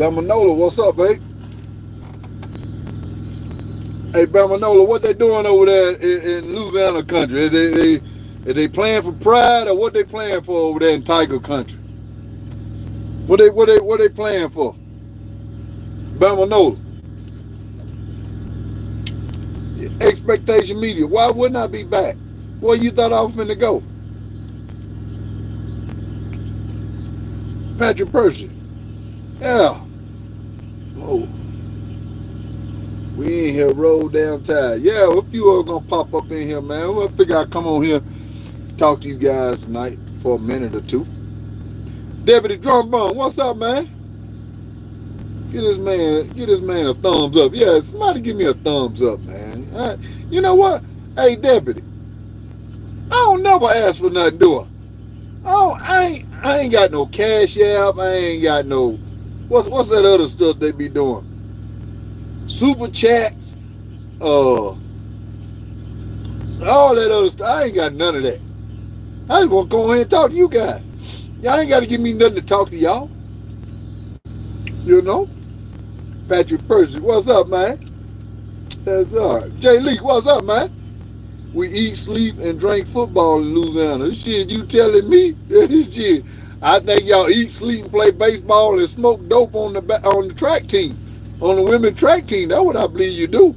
Bama Nola, what's up, babe? Hey, Bama Nola, what they doing over there in Louisiana country? Are they playing for pride or what they playing for over there in Tiger country? What they playing for? Bama Nola, expectation media. Why wouldn't I be back? Where you thought I was finna go? Patrick Percy. Yeah. Oh, we in here roll down tide. Yeah, a few are gonna pop up in here, man. We'll figure I'd come on here, talk to you guys tonight for a minute or two. Deputy Drumbone, what's up, man? Get this man a thumbs up. Yeah, somebody give me a thumbs up, man. You know what? Hey, Deputy, I don't never ask for nothing, do I? I ain't got no cash app. I ain't got no what's that other stuff they be doing? Super chats, all that other stuff. I ain't got none of that. I just want to go ahead and talk to you guys. Y'all ain't got to give me nothing to talk to y'all. You know? Patrick Percy, what's up, man? That's all right. Jay Lee, what's up, man? We eat, sleep, and drink football in Louisiana. Shit, you telling me? Shit. I think y'all eat, sleep, and play baseball and smoke dope on the track team, on the women's track team. That's what I believe you do.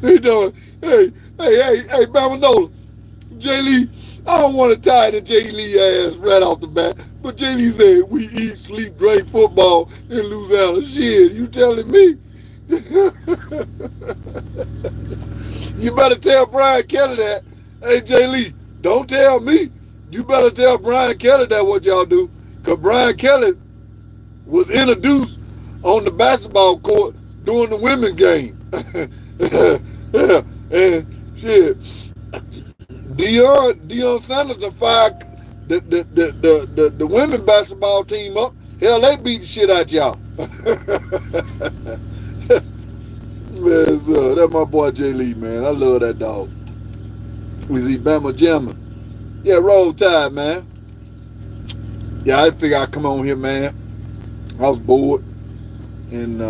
They doing, hey, Bama Nola, Jay Lee. I don't want to tie the Jay Lee ass right off the bat, but Jay Lee said we eat, sleep, drink football in Louisiana. Shit, you telling me? You better tell Brian Kelly that. Hey, Jay Lee, don't tell me. You better tell Brian Kelly that what y'all do. Because Brian Kelly was introduced on the basketball court during the women's game. Yeah, and shit. Deion Sanders and fired the women's basketball team up. Hell, they beat the shit out y'all. Man, so that's my boy Jay Lee, man. I love that dog. We see Bama Jammer. Yeah, roll tide, man. Yeah, I figured I'd come on here, man. I was bored. And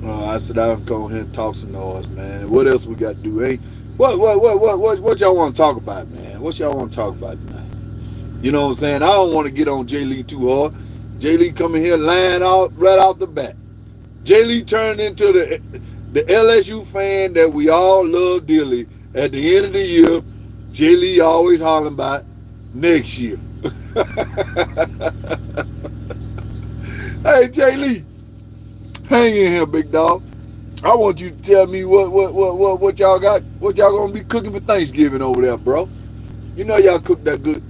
I said I'd go here and talk some noise, man. And what else we got to do? Hey, what y'all want to talk about, man? What y'all want to talk about tonight? You know what I'm saying? I don't want to get on Jay Lee too hard. Jay Lee coming here lying out right off the bat. Jay Lee turned into the LSU fan that we all love dearly. At the end of the year, Jay Lee always hollering about next year. Hey, Jay Lee, hang in here, big dog. I want you to tell me what y'all got, what y'all gonna be cooking for Thanksgiving over there, bro. You know y'all cook that good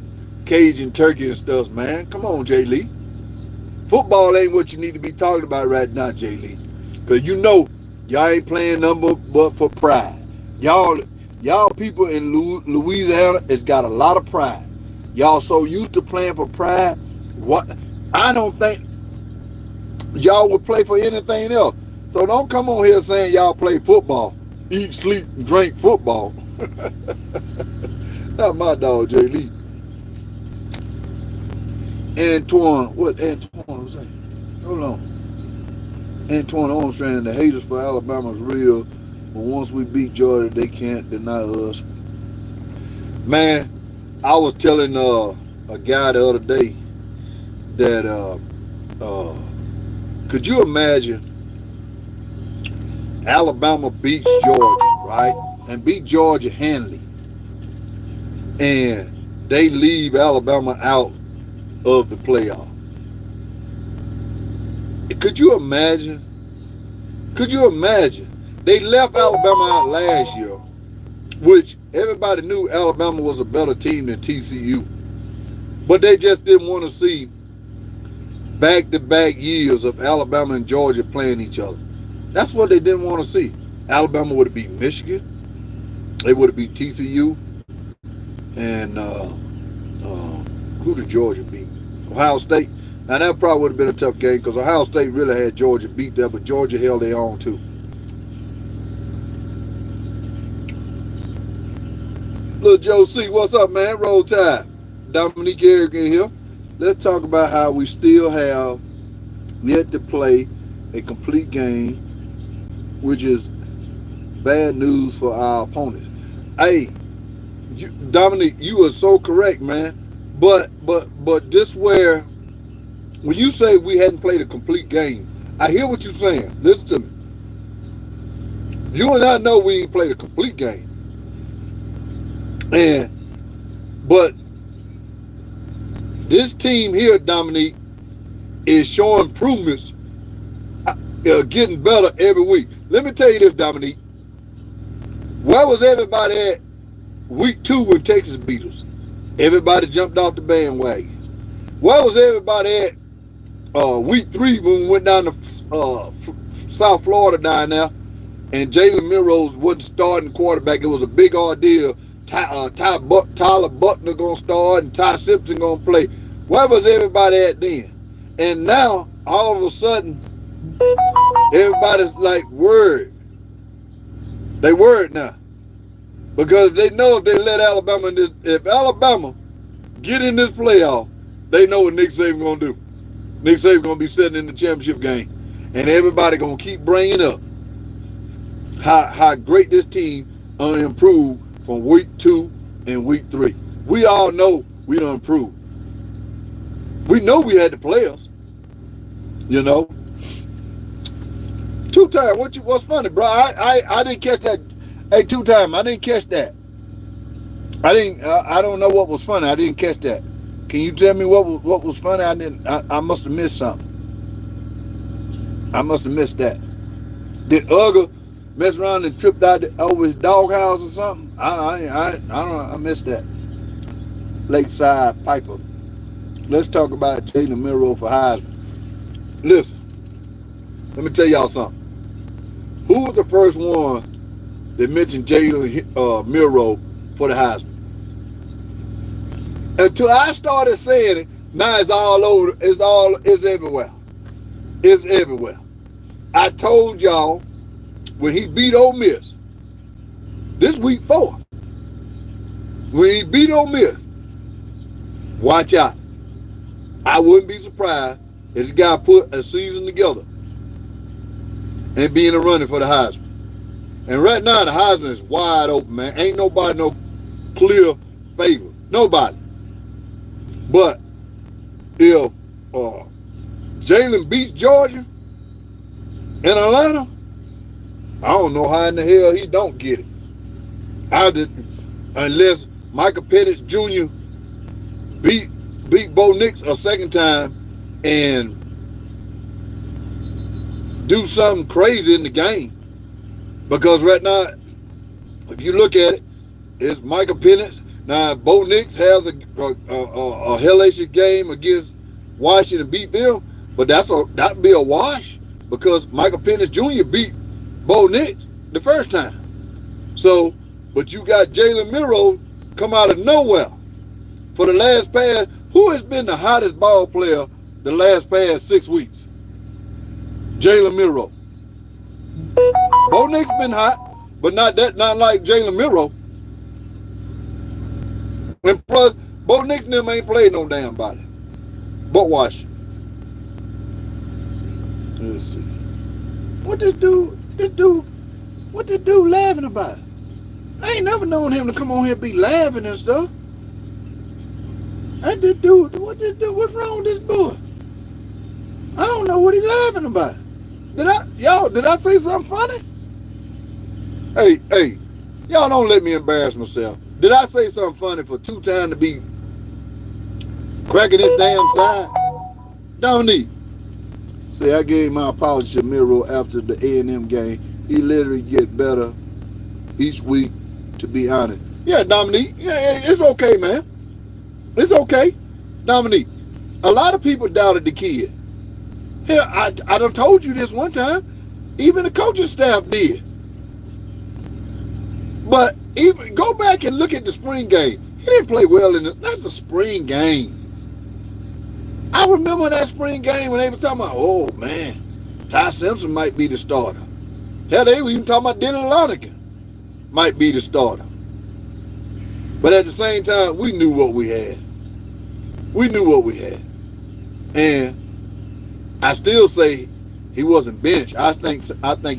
Cajun turkey and stuff, man. Come on, Jay Lee. Football ain't what you need to be talking about right now, Jay Lee. Because you know y'all ain't playing number but for pride. Y'all people in Louisiana has got a lot of pride. Y'all so used to playing for pride. What? I don't think y'all would play for anything else. So don't come on here saying y'all play football. Eat, sleep, and drink football. Not my dog, Jay Lee. Antoine, what Antoine was saying? Hold on. Antoine Armstrong, the haters for Alabama's real, but once we beat Georgia, they can't deny us. Man, I was telling a guy the other day that could you imagine Alabama beats Georgia, right? And beat Georgia handily. And they leave Alabama out of the playoff. Could you imagine? Could you imagine? They left Alabama out last year, which everybody knew Alabama was a better team than TCU. But they just didn't want to see back-to-back years of Alabama and Georgia playing each other. That's what they didn't want to see. Alabama would have beat Michigan. They would have beat TCU. And who did Georgia beat? Ohio State. Now that probably would have been a tough game because Ohio State really had Georgia beat there, but Georgia held their own too. Little Joe C, what's up, man? Roll Tide. Dominique Eric in here. let's talk about how we still have yet to play a complete game, which is bad news for our opponents. Hey, Dominic, you are so correct, man. But this where when you say we hadn't played a complete game, I hear what you're saying. Listen to me. You and I know we ain't played a complete game, and but this team here, Dominique, is showing improvements, getting better every week. Let me tell you this, Dominique. Where was everybody at week 2 when Texas beat us? Everybody jumped off the bandwagon. Where was everybody at week 3 when we went down to South Florida down there, and Jalen Milroe wasn't starting quarterback? It was a big ordeal. Tyler Buckner gonna start and Ty Simpson gonna play. Where was everybody at then? And now all of a sudden, everybody's like worried. They worried now because they know if they let Alabama in this, if Alabama get in this playoff, they know what Nick Saban gonna do. Nick Saban gonna be sitting in the championship game, and everybody gonna keep bringing up how great this team improved from week 2 and week 3. We all know we done improved. We know we had the players, you know. 2 times. What's funny, bro? I didn't catch that. Hey, 2 times. I didn't catch that. I don't know what was funny. I didn't catch that. Can you tell me what was funny? I must have missed something. I must have missed that. Did Uga mess around and tripped out over his doghouse or something? I don't know. I missed that. Lakeside Piper. Let's talk about Jalen Milroe for Heisman. Listen, let me tell y'all something. Who was the first one that mentioned Jalen Milroe for the Heisman? Until I started saying it, now it's all over. It's everywhere. It's everywhere. I told y'all when he beat Ole Miss, this week 4, when he beat Ole Miss, watch out. I wouldn't be surprised if this guy put a season together and be in the running for the Heisman. And right now, the Heisman is wide open, man. Ain't nobody no clear favor. Nobody. But if Jalen beats Georgia and Atlanta, I don't know how in the hell he don't get it. Unless Michael Penix Jr. beat Bo Nix a second time and do something crazy in the game. Because right now, if you look at it, it's Michael Penix. Now, Bo Nix has a hellacious game against Washington, beat them, but that'd be a wash because Michael Penix Jr. beat Bo Nix the first time. So, but you got Jalen Milroe come out of nowhere for the last pass. Who has been the hottest ball player the last past 6 weeks? Jalen Milroe. Bo Nix been hot, but not like Jalen Milroe. And plus, Bo Nix and them ain't played no damn body. But watch. Let's see. What this dude laughing about? I ain't never known him to come on here and be laughing and stuff. What's wrong with this boy? I don't know what he's laughing about. Did I say something funny? Hey, y'all don't let me embarrass myself. Did I say something funny for 2 times to be cracking his damn side? Dominique. See, I gave my apology to Milroe after the A&M game. He literally get better each week, to be honest. Yeah, Dominique. Yeah, it's okay, man. It's okay. Dominique, a lot of people doubted the kid. Hell, I done told you this one time. Even the coaching staff did. But even go back and look at the spring game. He didn't play well that's a spring game. I remember that spring game when they were talking about, oh man, Ty Simpson might be the starter. Hell, they were even talking about Dylan Lonergan might be the starter. But at the same time, we knew what we had. We knew what we had. And I still say he wasn't benched. I think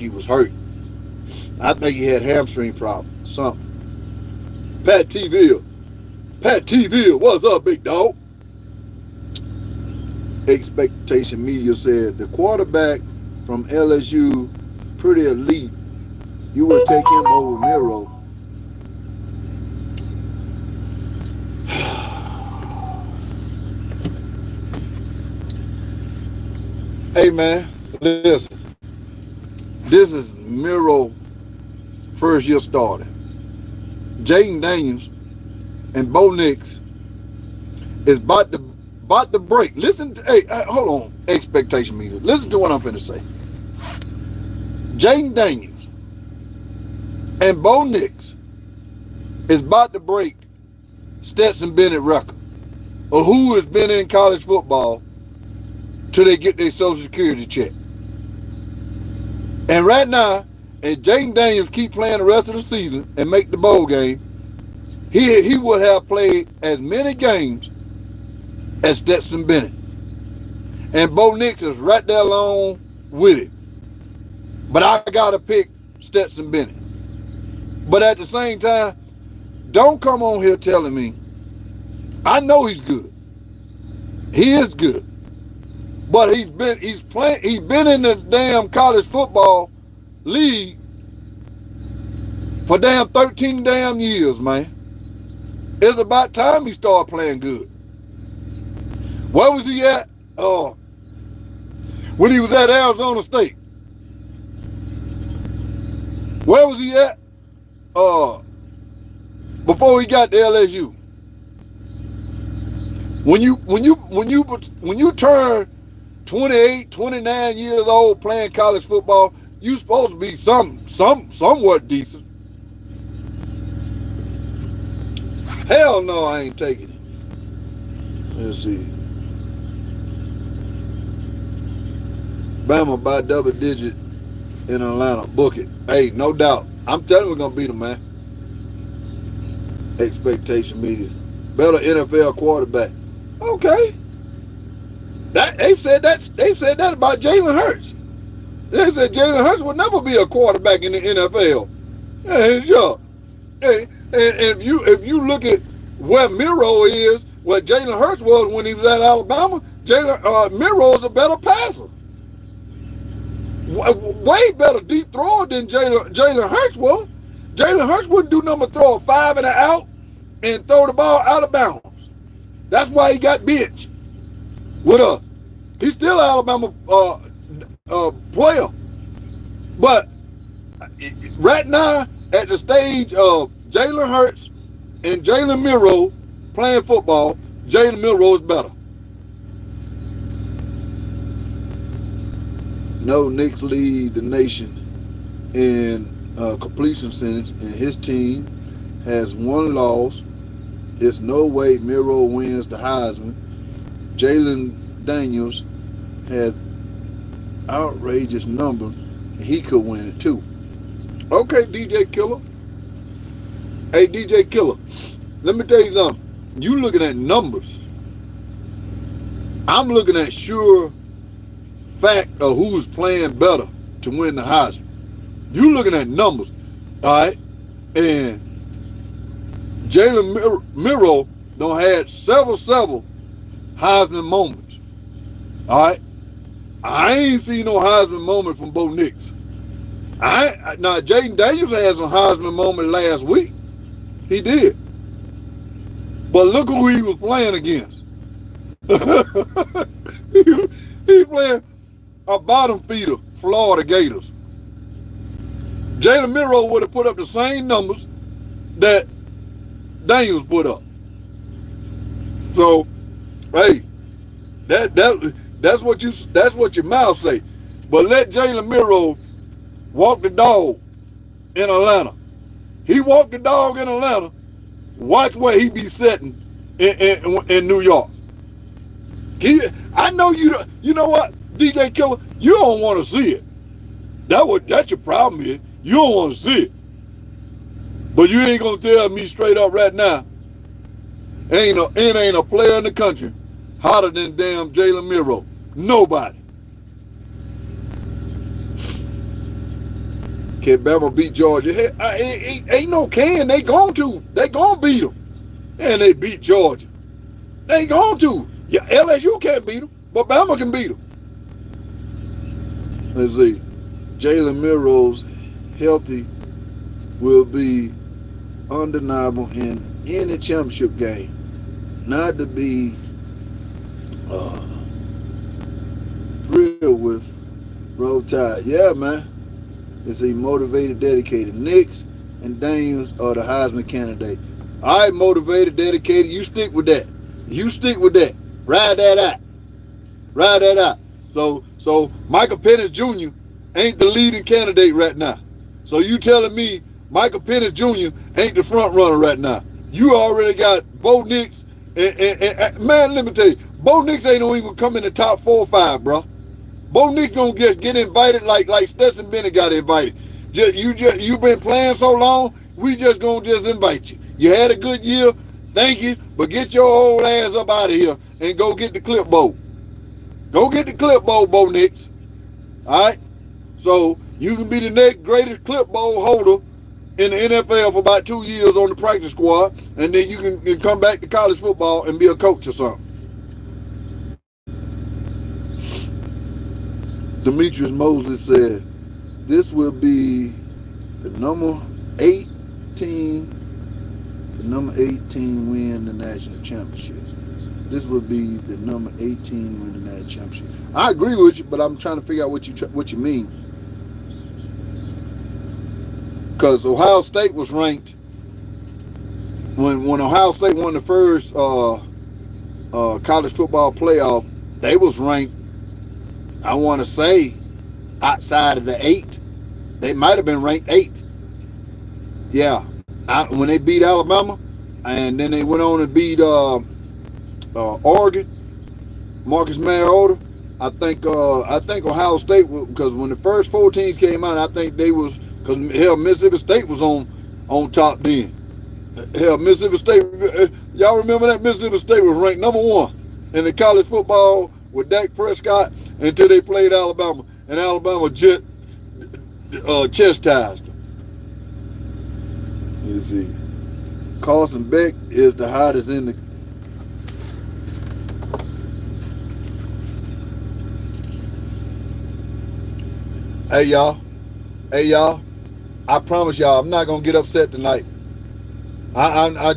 he was hurt. I think he had hamstring problems, something. Pat T-Ville, what's up, big dog? Expectation Media said the quarterback from LSU, pretty elite. You would take him over Miro. Hey man, listen. This is Miro first year starter. Jaden Daniels and Bo Nix is about to break. Listen to, hey, hold on, expectation meter. Listen to what I'm finna say. Jaden Daniels and Bo Nix is about to break Stetson Bennett record of who has been in college football till they get their Social Security check. And right now, if Jaden Daniels keep playing the rest of the season and make the bowl game, he would have played as many games as Stetson Bennett. And Bo Nix is right there along with it. But I got to pick Stetson Bennett. But at the same time, don't come on here telling me, I know he's good. He is good. But he's been in the damn college football league for damn 13 damn years, man. It's about time he started playing good. Where was he at? When he was at Arizona State. Where was he at? Before he got to LSU. When you turn 28, 29 years old playing college football, you supposed to be somewhat decent. Hell no, I ain't taking it. Let's see. Bama by double digit in Atlanta. Book it. Hey, no doubt. I'm telling you we're gonna beat them, man. Expectation media. Better NFL quarterback. Okay. They said that about Jalen Hurts. They said Jalen Hurts would never be a quarterback in the NFL. Yeah, sure. Hey, and if you look at where Miro is, what Jalen Hurts was when he was at Alabama, Miro is a better passer. Way better deep thrower than Jalen Hurts was. Jalen Hurts wouldn't do nothing but throw a 5 and an out and throw the ball out of bounds. That's why he got benched with us. He's still an Alabama player. But right now, at the stage of Jalen Hurts and Jalen Miro playing football, Jalen Miro is better. No, Knicks lead the nation in completion percentage, and his team has one loss. It's no way Miro wins the Heisman. Jalen Daniels has outrageous numbers, and he could win it too. Okay, DJ Killer. Hey, DJ Killer, let me tell you something. You looking at numbers. I'm looking at sure fact of who's playing better to win the Heisman. You looking at numbers, all right? And Jalen Miro done had several Heisman moments, all right? I ain't seen no Heisman moment from Bo Nix. Now, Jaden Daniels had some Heisman moment last week. He did. But look who he was playing against. he playing a bottom feeder, Florida Gators. Jalen Miro would have put up the same numbers that Daniels put up. So, hey, that's what your mouth say. But let Jalen Miro walk the dog in Atlanta. He walked the dog in Atlanta. Watch where he be sitting in New York. I know you. You know what, DJ Killer, you don't want to see it. That's your problem is you don't want to see it. But you ain't gonna tell me straight up right now. Ain't a player in the country hotter than damn Jalen Miro? Nobody. Can Bama beat Georgia? Hey, ain't no can. They going to. They going to beat them. And they beat Georgia. They ain't going to. Yeah, LSU can't beat them, but Bama can beat them. Let's see. Jalen Miro's healthy will be undeniable in any championship game. Not to be thrilled with Roll Tide. Yeah, man. It's a motivated, dedicated. Nix and Daniels are the Heisman candidate. All right, motivated, dedicated. You stick with that. You stick with that. Ride that out. Ride that out. So Michael Penix Jr. ain't the leading candidate right now. So you telling me Michael Penix Jr. ain't the front runner right now? You already got Bo Nix and man, let me tell you, Bo Nix ain't gonna even come in the top 4 or 5, bro. Bo Nix gonna just get invited like Stetson Bennett got invited. You been playing so long, we just gonna invite you. You had a good year, thank you, but get your old ass up out of here and go get the clipboard. Go get the clipboard, Bo Nix. All right? So you can be the next greatest clipboard holder in the NFL for about 2 years on the practice squad, and then you can come back to college football and be a coach or something. Demetrius Mosley said, this will be the number 18 win the national championship. This would be the number 18 win the national championship. I agree with you, but I'm trying to figure out what you mean. Because Ohio State was ranked when Ohio State won the first college football playoff. They was ranked, I want to say, outside of the 8. They might have been ranked 8. Yeah, when they beat Alabama, and then they went on and beat Oregon, Marcus Mariota. I think Ohio State, because when the first 4 teams came out, I think they was, because hell, Mississippi State was on top then. Hell, Mississippi State, y'all remember that Mississippi State was ranked number 1 in the college football with Dak Prescott until they played Alabama, and Alabama chastised them. You see, Carson Beck is the hottest in the. Hey y'all, I promise y'all, I'm not gonna get upset tonight. I'm not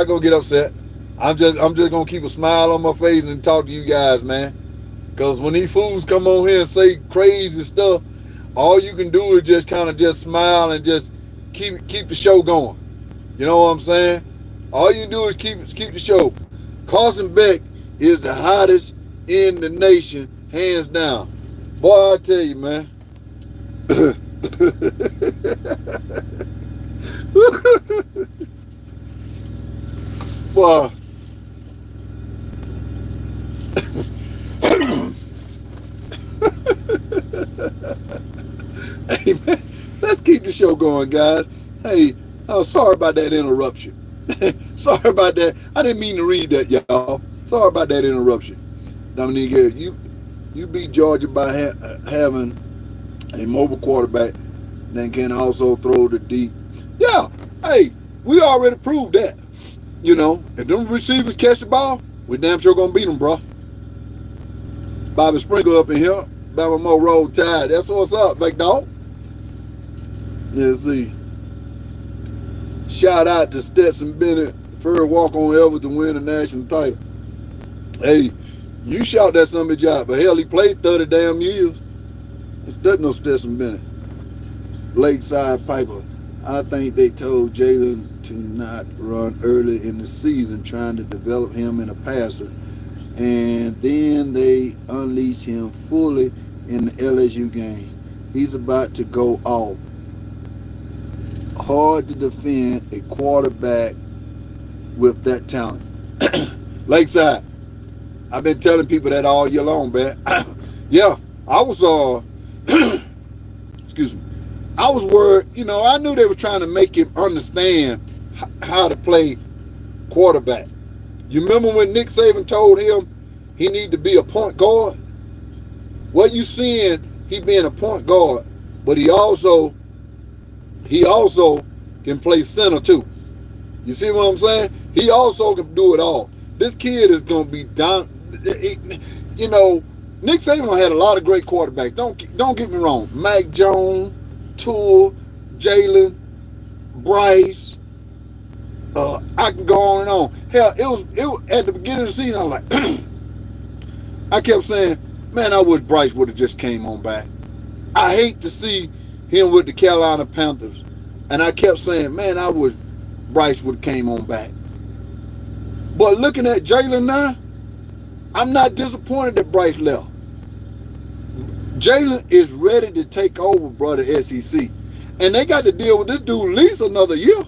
gonna get upset. I'm just gonna keep a smile on my face and talk to you guys, man. Cause when these fools come on here and say crazy stuff, all you can do is just kind of just smile and just keep the show going. You know what I'm saying? All you can do is keep the show. Carson Beck is the hottest in the nation, hands down. Boy, I tell you, man. Boy. Hey, man, let's keep the show going, guys. Hey, sorry about that interruption. Sorry about that. I didn't mean to read that, y'all. Sorry about that interruption. Dominique, you beat Georgia by having a mobile quarterback that can also throw the deep. Yeah, hey, we already proved that. You know, if them receivers catch the ball, we damn sure gonna beat them, bro. Bobby Sprinkle up in here. Bama Moore Roll Tide. That's what's up, big dog. Let's see. Shout out to Stetson Bennett, first walk-on ever to win a national title. Hey, you shout that son of a job, but hell, he played 30 damn years. There's no Stetson Bennett. Lakeside Piper. I think they told Jalen to not run early in the season, trying to develop him in a passer. And then they unleash him fully in the LSU game. He's about to go off. Hard to defend a quarterback with that talent. Lakeside. I've been telling people that all year long, man. Yeah, I was excuse me. I was worried, you know, I knew they were trying to make him understand how to play quarterback. You remember when Nick Saban told him he need to be a point guard? What you seeing, he being a point guard, but he also can play center too. You see what I'm saying? He also can do it all. This kid is gonna be down. You know, Nick Saban had a lot of great quarterbacks. Don't get me wrong. Mac Jones, Tua, Jalen, Bryce. I can go on and on. Hell, it was at the beginning of the season. I was like, I kept saying, man, I wish Bryce would have just came on back. I hate to see him with the Carolina Panthers, and I kept saying, man, I wish Bryce would have came on back. But looking at Jalen now, I'm not disappointed that Bryce left. Jalen is ready to take over, brother, SEC. And they got to deal with this dude at least another year.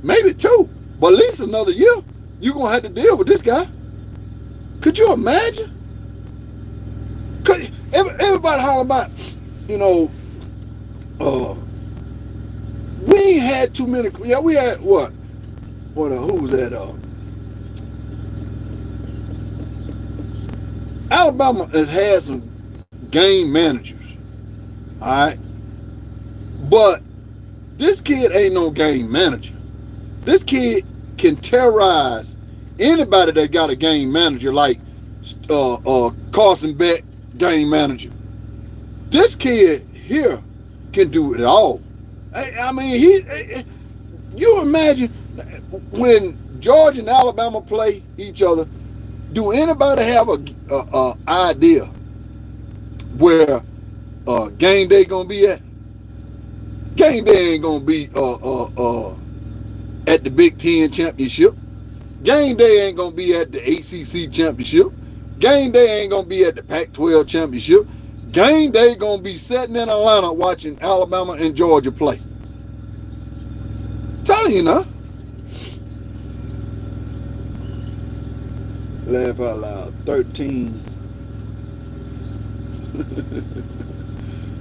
Maybe 2, but at least another year. You're going to have to deal with this guy. Could you imagine? Everybody holler about, you know, we ain't had too many. Yeah, we had what? Who was that? Alabama has had some game managers, all right? But this kid ain't no game manager. This kid can terrorize anybody that got a game manager like Carson Beck, game manager. This kid here can do it all. I mean, you imagine when Georgia and Alabama play each other, do anybody have a idea where game day gonna be at? Game day ain't gonna be at the Big Ten championship. Game day ain't gonna be at the ACC championship. Game day ain't gonna be at the Pac-12 championship. Game day gonna be sitting in Atlanta watching Alabama and Georgia play. Telling you now. Laugh out loud. 13.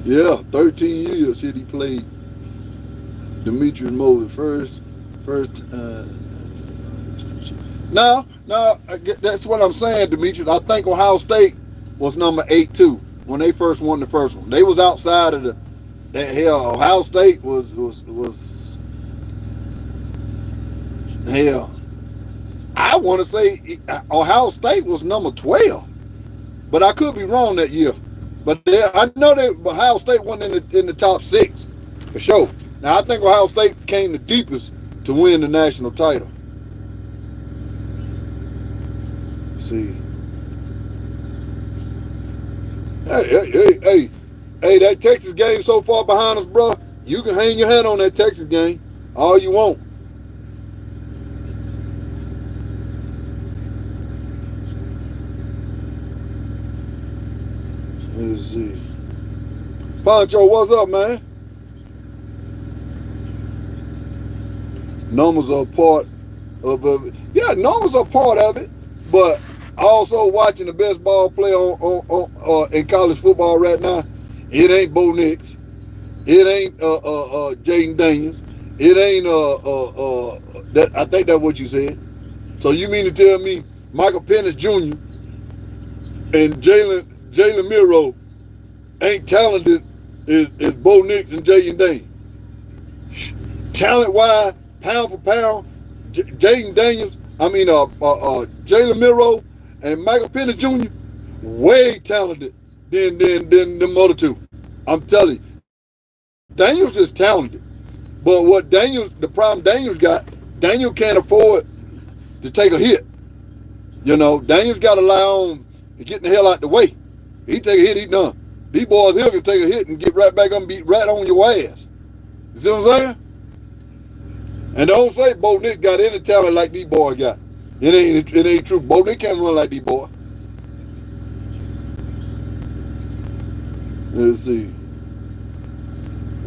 Yeah, 13 years shit he played. Demetrius Moses first. No, that's what I'm saying, Demetrius. I think Ohio State was number 8 too when they first won the first one. They was outside of that hell. Ohio State was hell. I want to say Ohio State was number 12, but I could be wrong that year. But I know that Ohio State wasn't in the top 6 for sure. Now I think Ohio State came the deepest to win the national title. Let's see. Hey, that Texas game so far behind us, bro. You can hang your head on that Texas game all you want. Let's see. Pancho, what's up, man? Numbers are part of it. Yeah, numbers are part of it, but also watching the best ball player in college football right now, it ain't Bo Nix. It ain't Jaden Daniels. It ain't that. I think that's what you said. So you mean to tell me Michael Penix Jr. and Jalen Miro ain't talented as Bo Nix and Jaden Daniels? Talent-wise, pound for pound, Jalen Miro and Michael Penix Jr. way talented than them other two. I'm telling you, Daniels is talented, but the problem Daniels got, Daniel can't afford to take a hit. You know, Daniels got to rely on getting the hell out the way. He take a hit, he done. These boys here can take a hit and get right back up and beat right on your ass. You see what I'm saying? And don't say Bo Nix got any talent like these boys got. It ain't true. Bo Nix can't run like these boys. Let's see.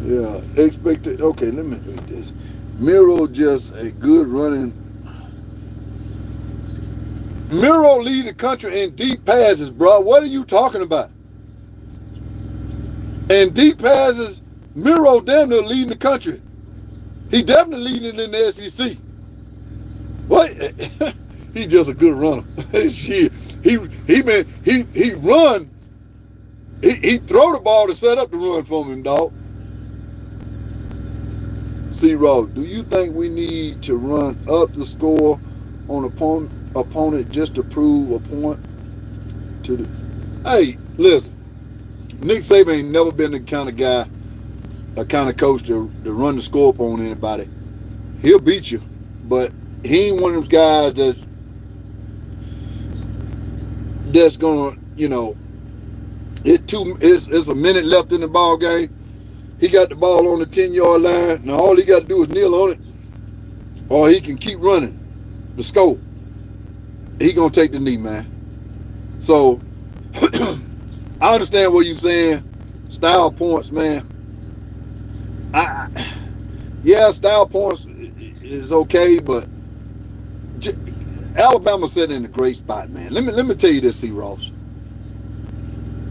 Yeah, expected. Okay, let me read this. Miro just a good running. Miro lead the country in deep passes, bro. What are you talking about? And deep passes, Miro damn near leading the country. He definitely leading in the SEC. What? He just a good runner. Shit, he run. He throw the ball to set up the run for him, dog. C-Row, do you think we need to run up the score on opponent just to prove a point to the? Hey, listen, Nick Saban ain't never been the kind of guy, a kind of coach to run the score up on anybody. He'll beat you, but he ain't one of those guys that's gonna, it's a minute left in the ball game. He got the ball on the 10-yard line. Now all he got to do is kneel on it, or he can keep running the score. He gonna take the knee, man. So I understand what you're saying. Style points, man. Style points is okay, but Alabama's sitting in a great spot, man. Let me tell you this, C. Ross.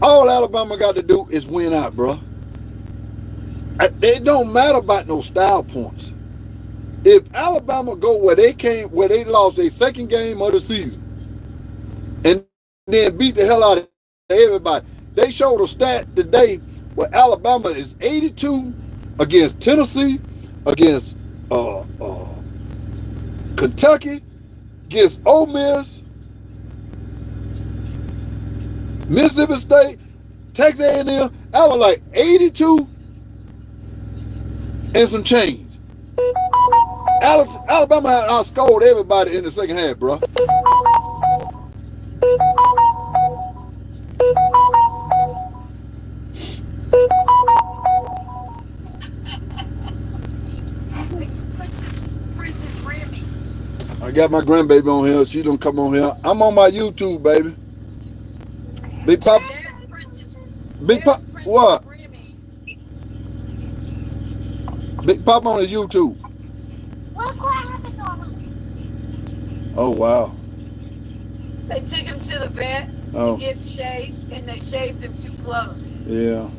All Alabama got to do is win out, bro. It don't matter about no style points. If Alabama go where they lost their second game of the season, and then beat the hell out of everybody. They showed a stat today where Alabama is 82 against Tennessee, against Kentucky, against Ole Miss, Mississippi State, Texas A&M. Alabama like 82 and some change. Alabama outscored everybody in the second half, bro. Princess Remy. I got my grandbaby on here. She don't come on here. I'm on my YouTube, baby. Big Pop. Big Pop. What? Big Pop on his YouTube. Oh, wow. They took him to the vet to get shaved, and they shaved him too close. Yeah.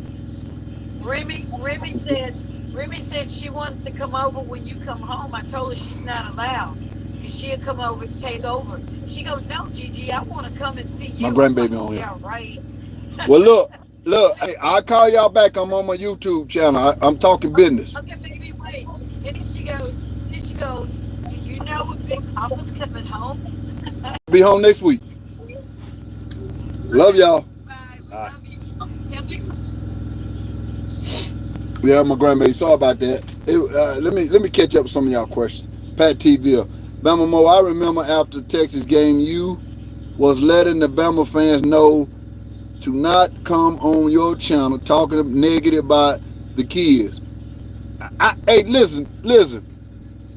Remy said she wants to come over when you come home. I told her she's not allowed because she'll come over and take over. She goes, no, Gigi, I want to come and see you. My grandbaby on here. Yeah, right. Well, look, hey, I'll call y'all back. I'm on my YouTube channel. I'm talking business. Okay, baby, wait. And then she goes, do you know when Big Papa's coming home? Be home next week. Love y'all. Bye. Love you. Tell me. Yeah, my grandbaby. Sorry about that. Let me catch up with some of y'all questions. Pat TV. Bama Moore, I remember after Texas game, you was letting the Bama fans know to not come on your channel talking negative about the kids. Hey, listen,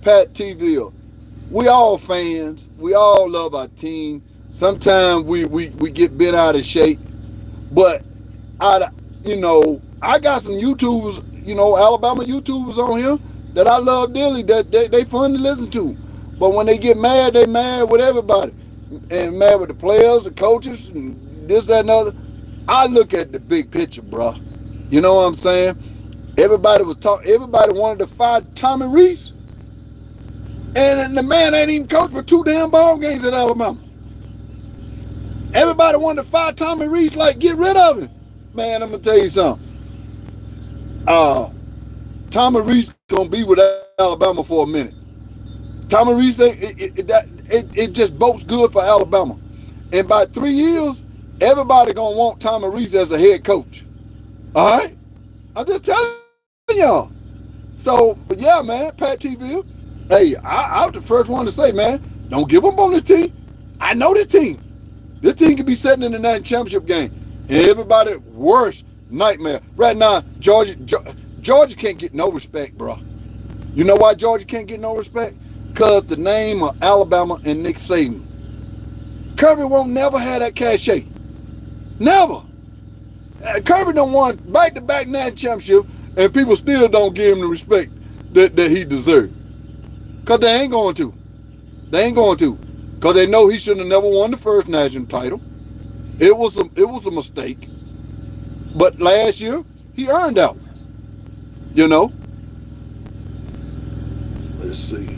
Pat TV. We all fans. We all love our team. Sometimes we get bent out of shape, but I got some YouTubers, Alabama YouTubers on here that I love dearly. That they fun to listen to, but when they get mad, they mad with everybody, and mad with the players, the coaches, and this, that, and other. I look at the big picture, bro. You know what I'm saying? Everybody wanted to fire Tommy Rees, and the man ain't even coached for 2 damn ball games at Alabama. Everybody wanted to fire Tommy Rees, like, get rid of him. Man, I'm gonna tell you something. Tommy Rees gonna be with Alabama for a minute. Tommy Rees, it just bodes good for Alabama. In about 3 years, everybody gonna want Tommy Rees as a head coach. All right, I'm just telling y'all. So, but yeah, man, Pat TV. Hey, I was the first one to say, man, don't give up on this team. I know this team. This team could be sitting in the national championship game. Everybody worst nightmare right now. Georgia can't get no respect, bro. You know why Georgia can't get no respect? Cause the name of Alabama and Nick Saban. Kirby won't never have that cachet. Never. Kirby done won back-to-back national championship, and people still don't give him the respect that he deserves. Cause they ain't going to. Cause they know he should have never won the first national title. It was a mistake. But last year, he earned that one. Let's see.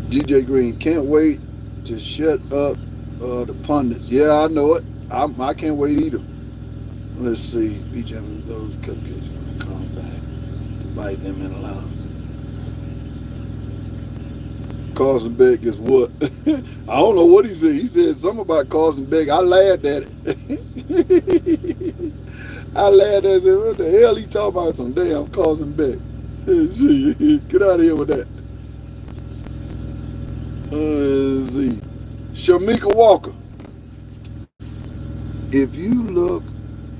DJ Green, can't wait to shut up the pundits. Yeah, I know it. I can't wait either. Let's see. Each of those cupcakes will come back to bite them in a lot. Carson Beck is what? I don't know what he said. He said something about Carson Beck. I laughed at it. I laughed at it. I said, what the hell he talking about? Some damn Carson Beck. Get out of here with that. Let's see. Shamika Walker. If you look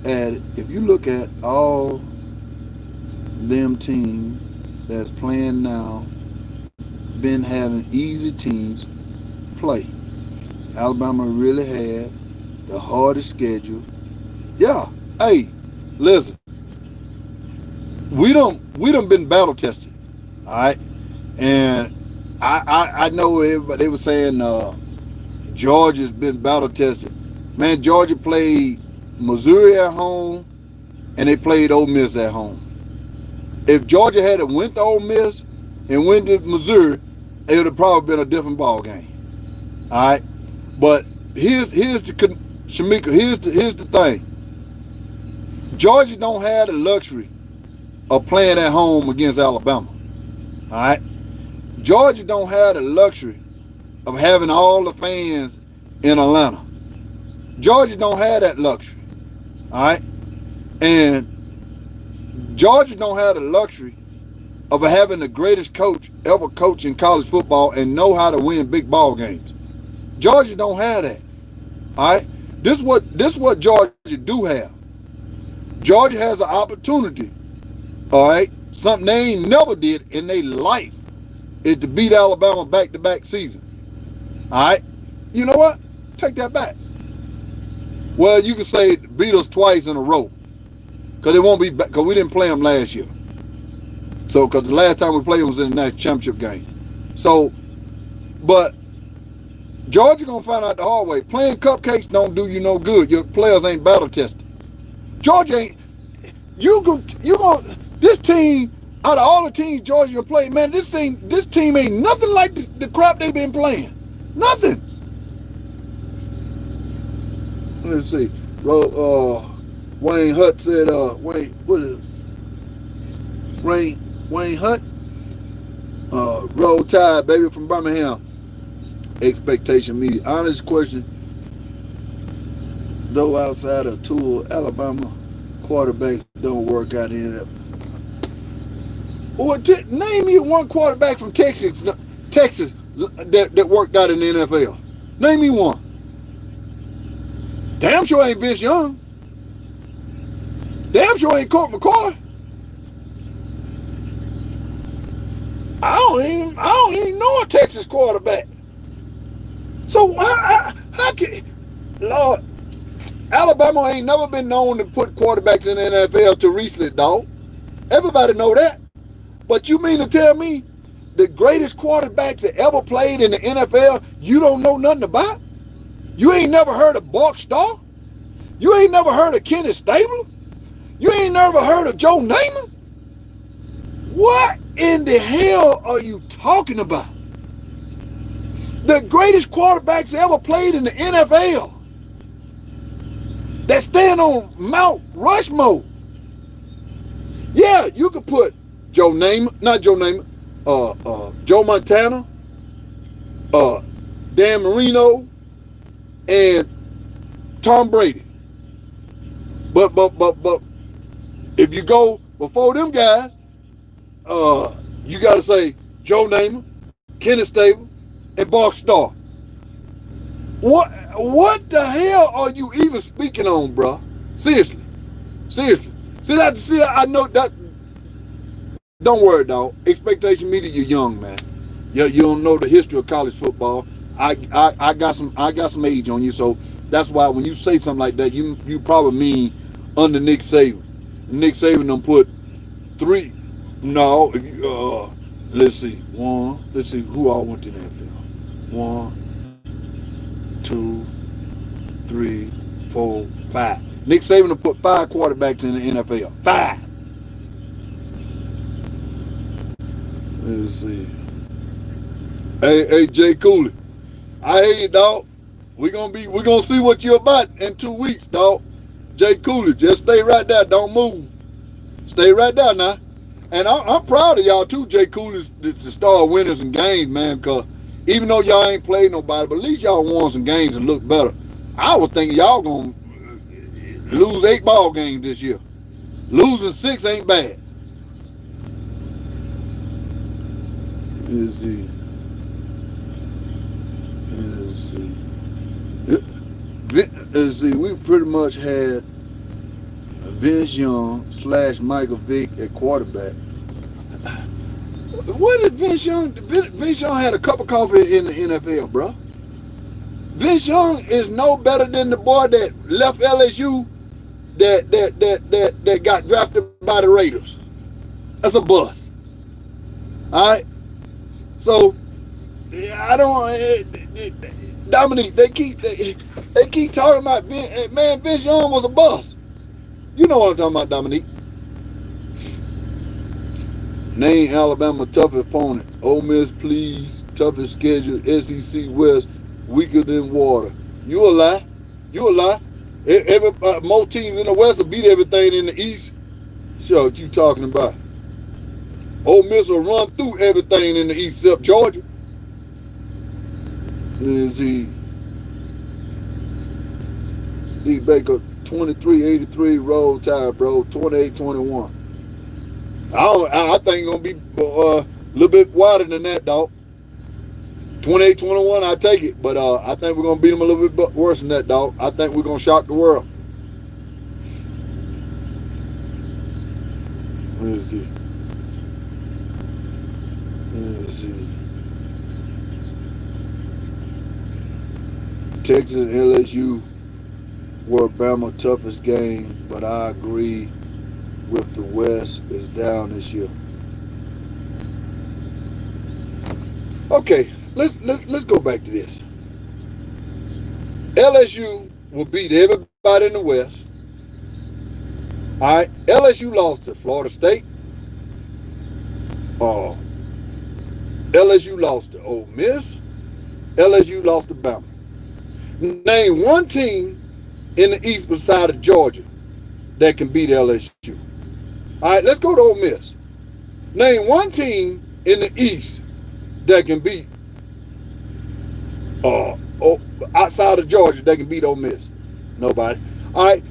at all them teams that's playing now, been having easy teams play. Alabama really had the hardest schedule. Yeah. Hey, listen. We done been battle tested. All right. And I know everybody, they were saying Georgia's been battle tested. Man, Georgia played Missouri at home and they played Ole Miss at home. If Georgia had went to Ole Miss and went to Missouri, it would have probably been a different ball game. All right, but here's the Shamika. Here's the thing. Georgia don't have the luxury of playing at home against Alabama. All right, Georgia don't have the luxury of having all the fans in Atlanta. Georgia don't have that luxury. All right, and Georgia don't have the luxury of having the greatest coach ever coach in college football and know how to win big ball games. Georgia don't have that. All right? This what Georgia do have. Georgia has an opportunity, all right? Something they ain't never did in their life is to beat Alabama back-to-back season. All right? You know what? Take that back. Well, you can say beat us twice in a row because it won't be because we didn't play them last year. So, because the last time we played was in the national championship game. So, but Georgia gonna find out the hard way. Playing cupcakes don't do you no good. Your players ain't battle tested. Georgia ain't. You gonna this team out of all the teams Georgia gonna play, man. This team ain't nothing like the crap they been playing. Nothing. Let's see. Wayne Hutt said. Wayne Hutt, Roll Tide, baby, from Birmingham. Expectation media. Honest question. Though outside of Tool, Alabama quarterbacks don't work out in it. Or name me one quarterback from Texas that worked out in the NFL. Name me one. Damn sure ain't Vince Young. Damn sure ain't Colt McCoy. I don't even know a Texas quarterback. So how can Lord Alabama ain't never been known to put quarterbacks in the NFL till recently, dog. Everybody know that. But you mean to tell me the greatest quarterbacks that ever played in the NFL you don't know nothing about? You ain't never heard of Bart Starr? You ain't never heard of Kenny Stabler? You ain't never heard of Joe Namath? What in the hell are you talking about? The greatest quarterbacks ever played in the NFL that stand on Mount Rushmore. Yeah, you could put Joe Montana, Dan Marino, and Tom Brady. But if you go before them guys, you got to say Joe Namath, Kenny Stabler, and Bart Starr. What the hell are you even speaking on, bro? Seriously. See, I know that. Don't worry, dog. Expectation media, you're young, man. You don't know the history of college football. I got some age on you, so that's why when you say something like that, you probably mean under Nick Saban. Nick Saban done put 3. No, let's see. Let's see who all went to the NFL. 1, 2, 3, 4, 5. Nick Saban done put 5 quarterbacks in the NFL. 5. Let's see. Hey, Jay Cooley. I hear you, dog. We're gonna see what you're about in 2 weeks, dog. Jay Cooley, just stay right there. Don't move. Stay right there now. And I'm proud of y'all too, Jay Cooley, to start winning some games, man. Because even though y'all ain't played nobody, but at least y'all won some games and look better. I was thinking y'all gonna lose 8 ball games this year. Losing 6 ain't bad. Let's see. Let's see. Let's see. We pretty much had Vince Young / Michael Vick at quarterback. What did Vince Young? Vince Young had a cup of coffee in the NFL, bro. Vince Young is no better than the boy that left LSU that got drafted by the Raiders. That's a bust. All right. So I don't. Dominique, they keep talking about Vince Young was a bust. You know what I'm talking about, Dominique. Name Alabama toughest opponent. Ole Miss, please. Toughest schedule. SEC West. Weaker than water. You a lie. You a lie. Most teams in the West will beat everything in the East. Sure, what you talking about? Ole Miss will run through everything in the East except Georgia. Let's see. D. Baker, 23-83 roll tide, bro. 28-21. I think it's going to be a little bit wider than that, dog. 28-21, I take it. But I think we're going to beat them a little bit worse than that, dog. I think we're going to shock the world. Let's see. Let's see. Texas and LSU were Bama's toughest game, but I agree with the West is down this year. Okay, let's go back to this. LSU will beat everybody in the West. All right, LSU lost to Florida State. LSU lost to Ole Miss. LSU lost to Bama. Name one team in the East beside of Georgia that can beat LSU. All right, let's go to Ole Miss. Name one team in the East that can beat outside of Georgia that can beat Ole Miss. Nobody. All right.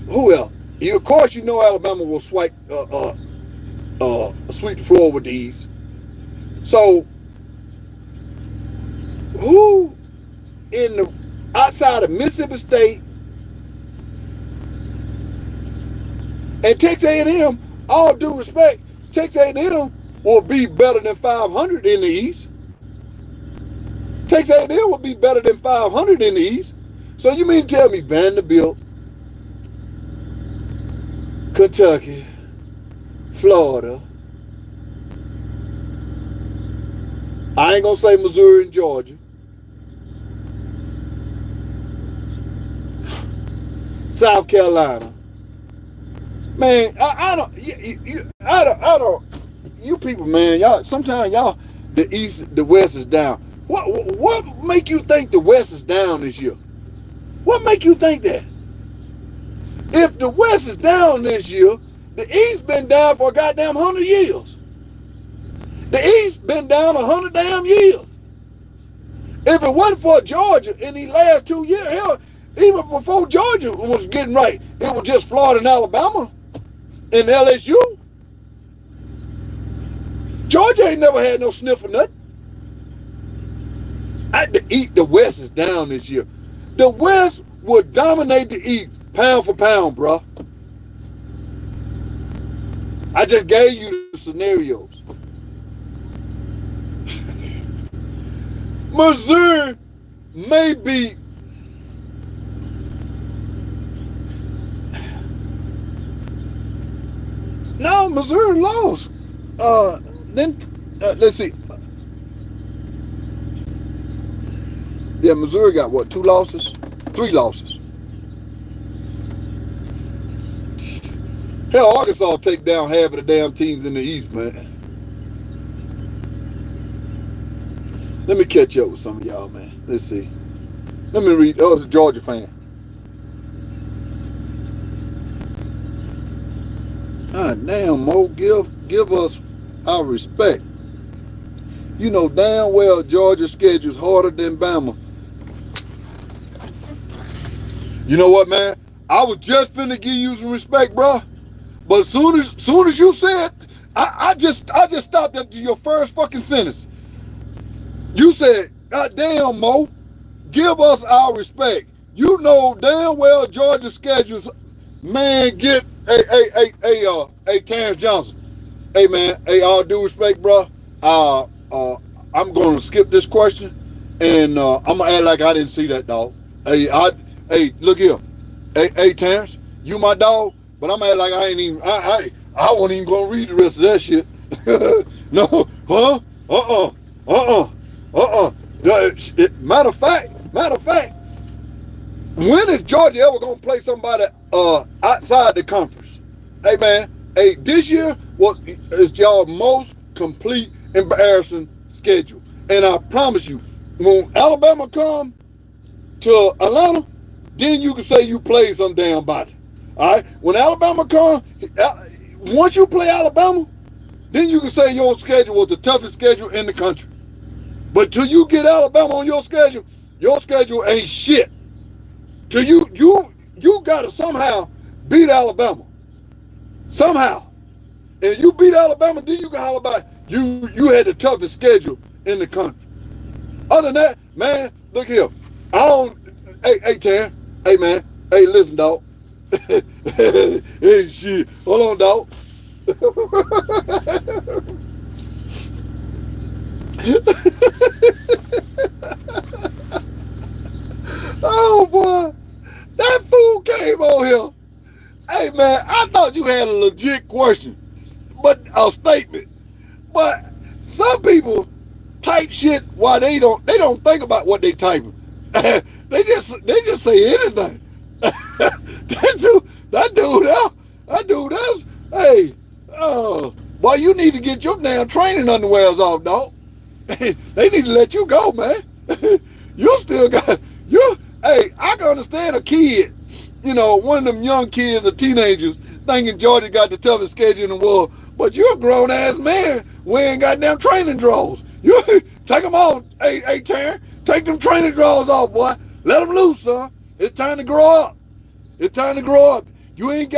Who else? Of course, you know Alabama will sweep the floor with these. So, who in the outside of Mississippi State and Texas A&M, all due respect, Texas A&M will be better than 500 in the East. Texas A&M will be better than 500 in the East. So you mean to tell me Vanderbilt, Kentucky, Florida, I ain't gonna say Missouri and Georgia, South Carolina, man, I don't. You people, man, y'all. Sometimes y'all, the East, the West is down. What make you think the West is down this year? What make you think that? If the West is down this year, the East been down for a goddamn 100 years. The East been down 100 damn years. If it wasn't for Georgia in these last 2 years, hell, even before Georgia was getting right, it was just Florida and Alabama and LSU. Georgia ain't never had no sniff of nothing. The West is down this year. The West will dominate the East pound for pound, bro. I just gave you the scenarios. Missouri may be no, Missouri lost. Let's see. Yeah, Missouri got what? 2 losses? 3 losses. Hell, Arkansas take down half of the damn teams in the East, man. Let me catch up with some of y'all, man. Let's see. Let me read. Oh, it's a Georgia fan. God damn, Mo, give us our respect. You know damn well Georgia's schedule's harder than Bama. You know what, man? I was just finna give you some respect, bro. But soon as you said, I just stopped at your first fucking sentence. You said, God damn, Mo, give us our respect. You know damn well Georgia's schedules. Man, get hey, Terrence Johnson. Hey, man, hey, all due respect, bro. I'm gonna skip this question, and I'm gonna act like I didn't see that, dog. Hey, look here. Hey, Terrence, you my dog, but I'm gonna act like I ain't even. I wasn't even gonna read the rest of that shit. No, huh? Matter of fact, when is Georgia ever gonna play somebody outside the conference? Hey, man, hey, this year is y'all most complete embarrassing schedule, and I promise you, when Alabama come to Atlanta, then you can say you played some damn body. All right, when Alabama come, once you play Alabama, then you can say your schedule was the toughest schedule in the country. But till you get Alabama on your schedule ain't shit. Till you gotta somehow beat Alabama. Somehow. And you beat Alabama, then you can holler about you had the toughest schedule in the country. Other than that, man, look here. Hey, Tan. Hey, man. Hey, listen, dog. Hey, shit. Hold on, dog. Oh, boy. That fool came on here. Hey, man, I thought you had a legit question, but a statement. But some people type shit while they don't think about what they typing. they just say anything. that dude that's hey, boy, you need to get your damn training underwears off, dog. They need to let you go, man. You still got you. Hey, I can understand a kid, you know, one of them young kids or teenagers thinking Georgia got the toughest schedule in the world, but you're a grown ass man wearing goddamn training drawers. You take them off. Hey, Taryn, take them training drawers off, boy. Let them loose, son. It's time to grow up. It's time to grow up. You ain't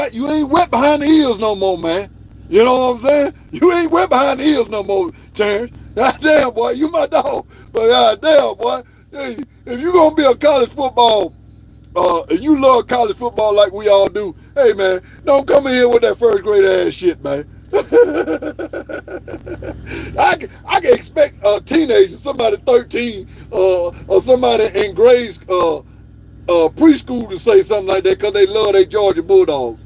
wet behind the ears no more, man. You know what I'm saying? You ain't wet behind the ears no more, Terrence. Goddamn, boy, you my dog. But goddamn, boy, if you gonna be a college football, and you love college football like we all do, hey, man, don't come in here with that first grade ass shit, man. I can expect a teenager, somebody 13, or somebody in grade preschool to say something like that because they love their Georgia Bulldogs.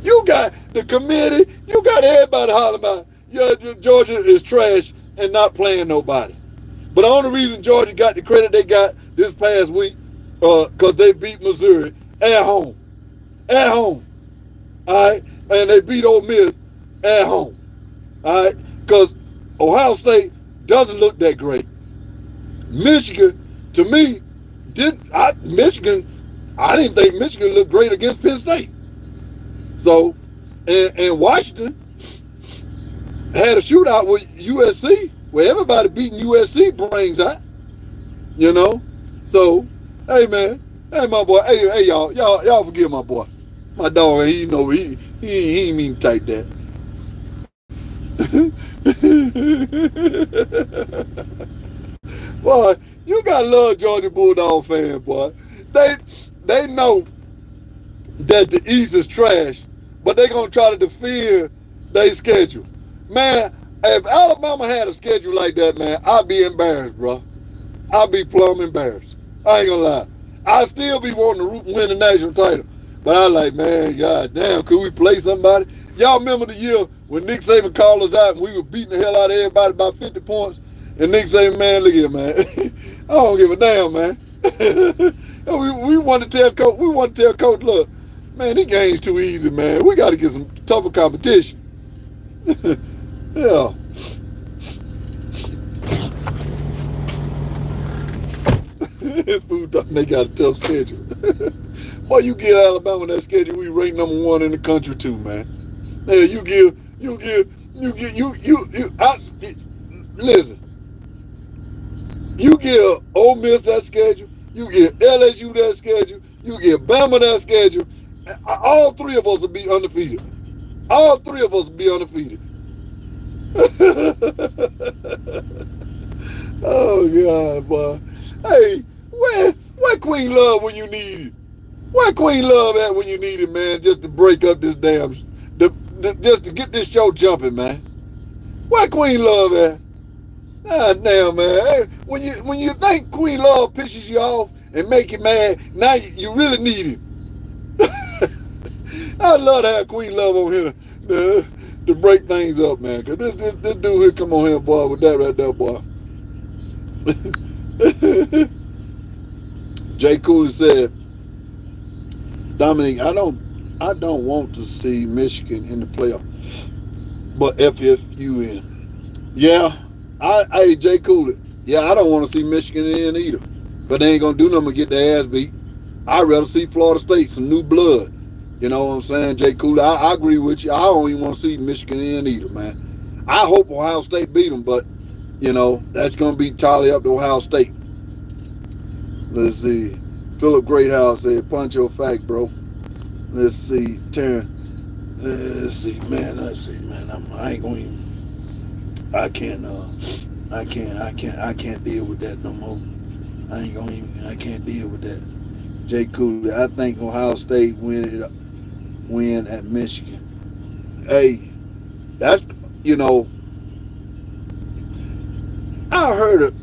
You got the committee, you got everybody hollering about, yeah, Georgia is trash and not playing nobody. But the only reason Georgia got the credit they got this past week, because they beat Missouri at home. At home. All right? And they beat Ole Miss at home. All right? Because Ohio State doesn't look that great. Michigan, to me, I didn't think Michigan looked great against Penn State. So, and Washington had a shootout with USC where everybody beating USC brains out. You know? So, hey, man. Hey, my boy. Hey, y'all forgive my boy. My dog, he ain't mean to type that. Boy, you gotta love Georgia Bulldog fans, boy. They know that the East is trash, but they gonna try to defend their schedule. Man, if Alabama had a schedule like that, man, I'd be embarrassed, bro. I'd be plumb embarrassed. I ain't gonna lie. I'd still be wanting to win the national title. But I like, man, god damn, could we play somebody? Y'all remember the year when Nick Saban called us out and we were beating the hell out of everybody by 50 points? And Nick Saban, man, look here, man. I don't give a damn, man. we want to tell Coach, look, man, this game's too easy, man. We got to get some tougher competition. Yeah. This food talking, they got a tough schedule. Boy, you get Alabama that schedule, we rank #1 in the country too, man. Yeah, listen, you give Ole Miss that schedule, you give LSU that schedule, you give Bama that schedule, all three of us will be undefeated. All three of us will be undefeated. Oh God, boy. Hey, where Queen Love when you need it? Where Queen Love at when you need it, man? Just to break up this damn, just to get this show jumping, man. Where Queen Love at? Ah, damn, man. Hey, when you think Queen Love pisses you off and make you mad, now you really need it. I'd love to have Queen Love on here to break things up, man. Cause this dude here come on here, boy, with that right there, boy. Jay Cooley said, Dominic, I don't want to see Michigan in the playoff, but FFU in. Yeah, hey Jay Cooley. Yeah, I don't want to see Michigan in either, but they ain't gonna do nothing but get their ass beat. I'd rather see Florida State, some new blood. You know what I'm saying, Jay Cooley? I agree with you. I don't even want to see Michigan in either, man. I hope Ohio State beat them, but you know that's gonna be totally up to Ohio State. Let's see. Philip Greathouse said, punch your fact, bro. Let's see. Taryn. Let's see, man. I ain't going to I can't deal with that no more. I can't deal with that. Jay Cooley, I think Ohio State win at Michigan. Hey, that's, you know, I heard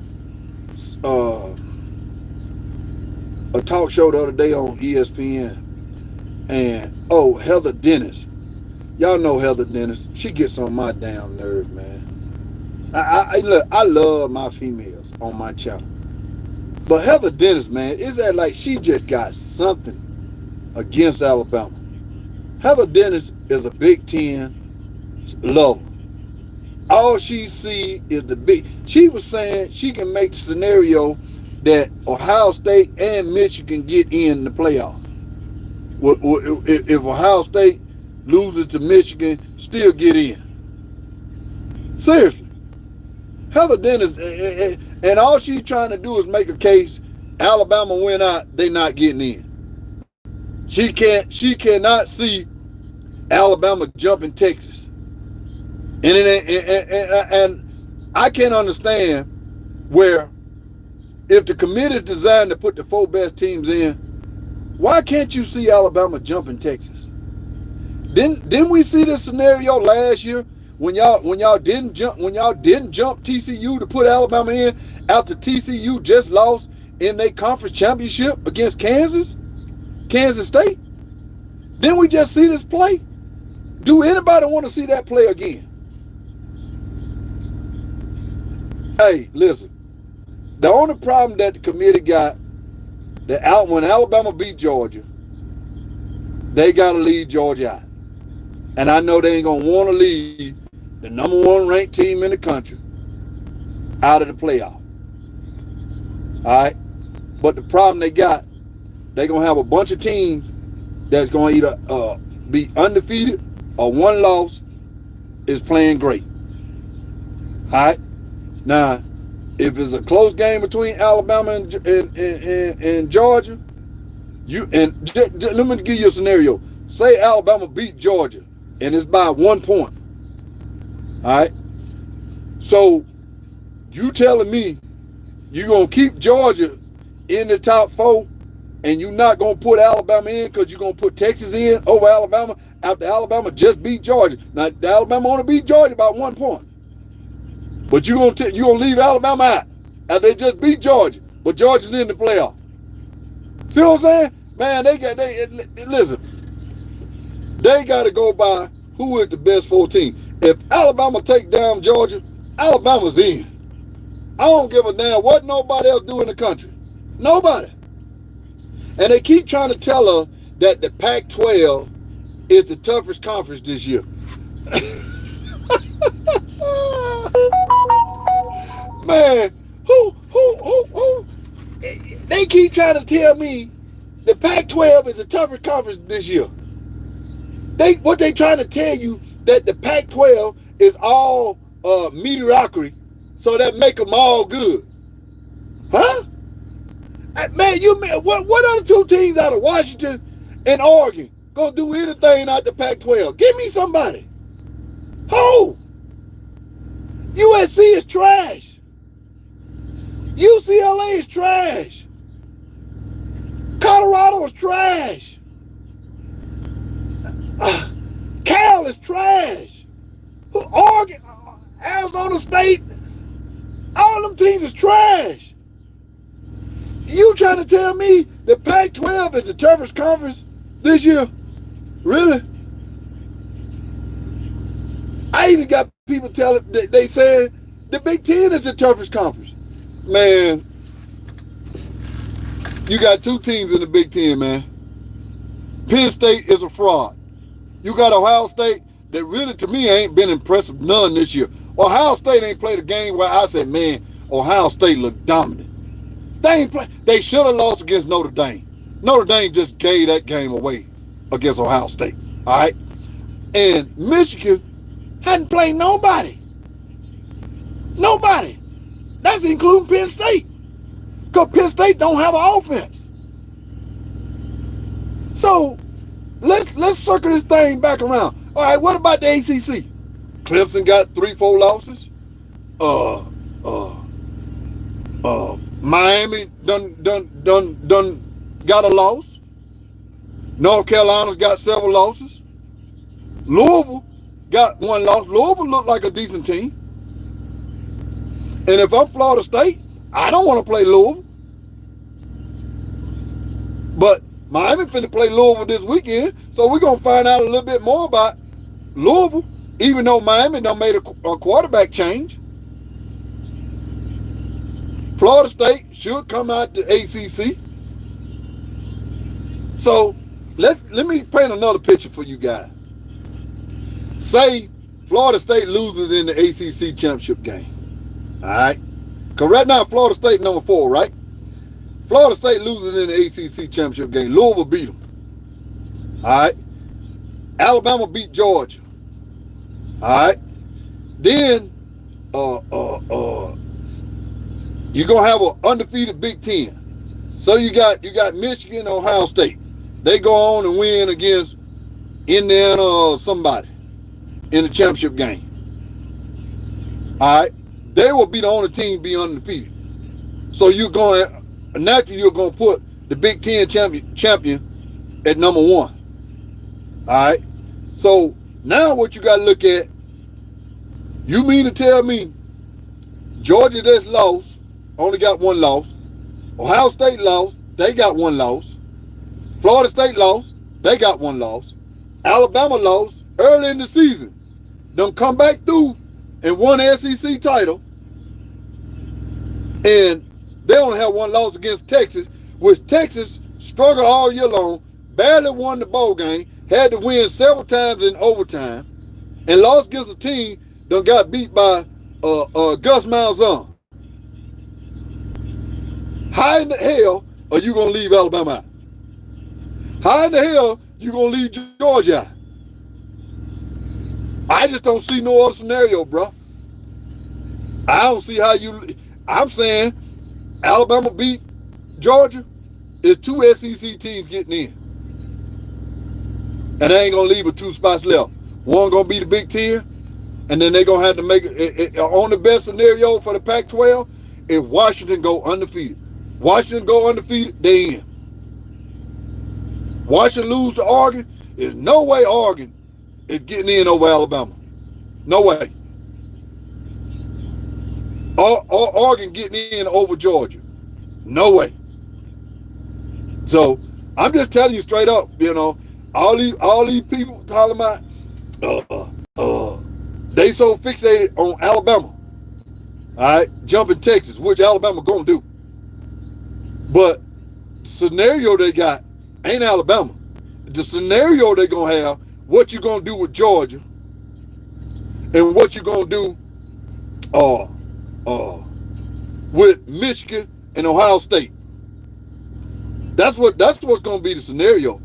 a talk show the other day on ESPN, and Heather Dennis, y'all know Heather Dennis, she gets on my damn nerve, man. Look, I love my females on my channel, but Heather Dennis, man, is that like she just got something against Alabama? Heather Dennis is a Big Ten lover. All she see is the big. She was saying she can make the scenario that Ohio State and Michigan get in the playoff. If Ohio State loses to Michigan, still get in. Seriously. Heather Dennis, and all she's trying to do is make a case, Alabama win out, they not getting in. She cannot see Alabama jumping Texas. And I can't understand where, if the committee is designed to put the 4 best teams in, why can't you see Alabama jumping Texas? Didn't we see this scenario last year when y'all didn't jump TCU to put Alabama in after TCU just lost in their conference championship against Kansas State? Didn't we just see this play? Do anybody want to see that play again? Hey, listen. The only problem that the committee got, when Alabama beat Georgia, they got to leave Georgia out. And I know they ain't going to want to leave the #1 ranked team in the country out of the playoff. All right? But the problem they got, they're going to have a bunch of teams that's going to either be undefeated or one loss is playing great. All right? Now, if it's a close game between Alabama and Georgia, let me give you a scenario. Say Alabama beat Georgia, and it's by 1 point. All right? So, you telling me you're going to keep Georgia in the top 4, and you're not going to put Alabama in because you're going to put Texas in over Alabama after Alabama just beat Georgia. Now, Alabama only beat Georgia by 1 point. But you're gonna leave Alabama out after they just beat Georgia, but Georgia's in the playoff. See what I'm saying? Man, listen. They got to go by who is the best 14. If Alabama take down Georgia, Alabama's in. I don't give a damn what nobody else do in the country. Nobody. And they keep trying to tell her that the Pac-12 is the toughest conference this year. Man, who They keep trying to tell me the Pac-12 is the toughest conference this year. What they trying to tell you that the Pac-12 is all mediocrity, so that make them all good, huh? Man, what other two teams out of Washington and Oregon gonna do anything out the Pac-12? Give me somebody. Who? USC is trash. UCLA is trash. Colorado is trash. Cal is trash. Oregon, Arizona State, all them teams is trash. You trying to tell me the Pac-12 is the toughest conference this year? Really? I even got people telling, they saying the Big Ten is the toughest conference. Man, you got two teams in the Big Ten, man. Penn State is a fraud. You got Ohio State that really, to me, ain't been impressive none this year. Ohio State ain't played a game where I said, man, Ohio State looked dominant. They should have lost against Notre Dame. Notre Dame just gave that game away against Ohio State. All right? And Michigan hadn't played nobody. Nobody. That's including Penn State. Because Penn State don't have an offense. So let's circle this thing back around. All right, what about the ACC? Clemson got 3-4 losses. Miami done got a loss. North Carolina's got several losses. Louisville got one loss. Louisville looked like a decent team. And if I'm Florida State, I don't want to play Louisville. But Miami finna play Louisville this weekend, so we're going to find out a little bit more about Louisville, even though Miami done made a quarterback change. Florida State should come out the ACC. So let me paint another picture for you guys. Say Florida State loses in the ACC championship game. All right? Because right now Florida State number 4, right? Florida State loses in the ACC championship game. Louisville beat them. All right? Alabama beat Georgia. All right? Then you're going to have an undefeated Big Ten. So you got Michigan and Ohio State. They go on and win against Indiana or somebody in the championship game. All right? They will be the only team be undefeated. So naturally you're going to put the Big Ten champion at number 1. All right? So now what you got to look at, you mean to tell me Georgia that's lost, only got one loss. Ohio State lost, they got one loss. Florida State lost, they got one loss. Alabama lost early in the season. Done come back through and won the SEC title. And they only have one loss against Texas, which Texas struggled all year long, barely won the bowl game, had to win several times in overtime, and lost against a team that got beat by Gus Malzahn. How in the hell are you going to leave Alabama out? How in the hell you going to leave Georgia out? I just don't see no other scenario, bro. I don't see how I'm saying Alabama beat Georgia. It's 2 SEC teams getting in. And they ain't going to leave with 2 spots left. One going to be the Big Ten, and then they're going to have to make it on the best scenario for the Pac-12 if Washington go undefeated. Washington go undefeated, they in. Washington lose to Oregon, there's no way Oregon is getting in over Alabama. No way. Oregon getting in over Georgia. No way. So I'm just telling you straight up, all these people talking about they so fixated on Alabama. All right, jumping Texas, which Alabama gonna do. But the scenario they got ain't Alabama. The scenario they gonna have, what you gonna do with Georgia, and what you gonna do with Michigan and Ohio State. That's what's going to be the scenario.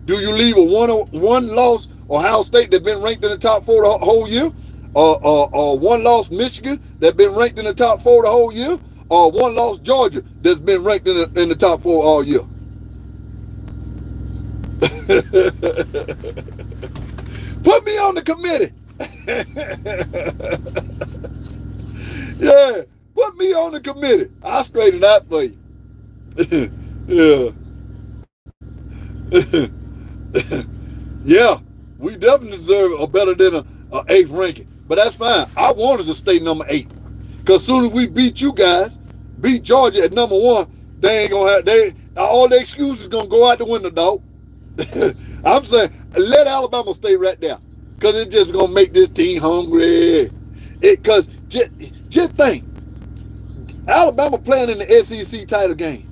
Do you leave a one loss Ohio State that's been ranked in the top four the whole year, or one loss Michigan that's been ranked in the top four the whole year, or one loss Georgia that's been ranked in the top four all year? Put me on the committee. Yeah, put me on the committee. I'll straighten that for you. Yeah. Yeah, we definitely deserve a better than a eighth ranking. But that's fine. I want us to stay number 8. Because as soon as we beat you guys, beat Georgia at number 1, they ain't gonna have all the excuses gonna go out the window, dog. I'm saying let Alabama stay right there. Cause it's just gonna make this team hungry. Cause just think, Alabama playing in the SEC title game.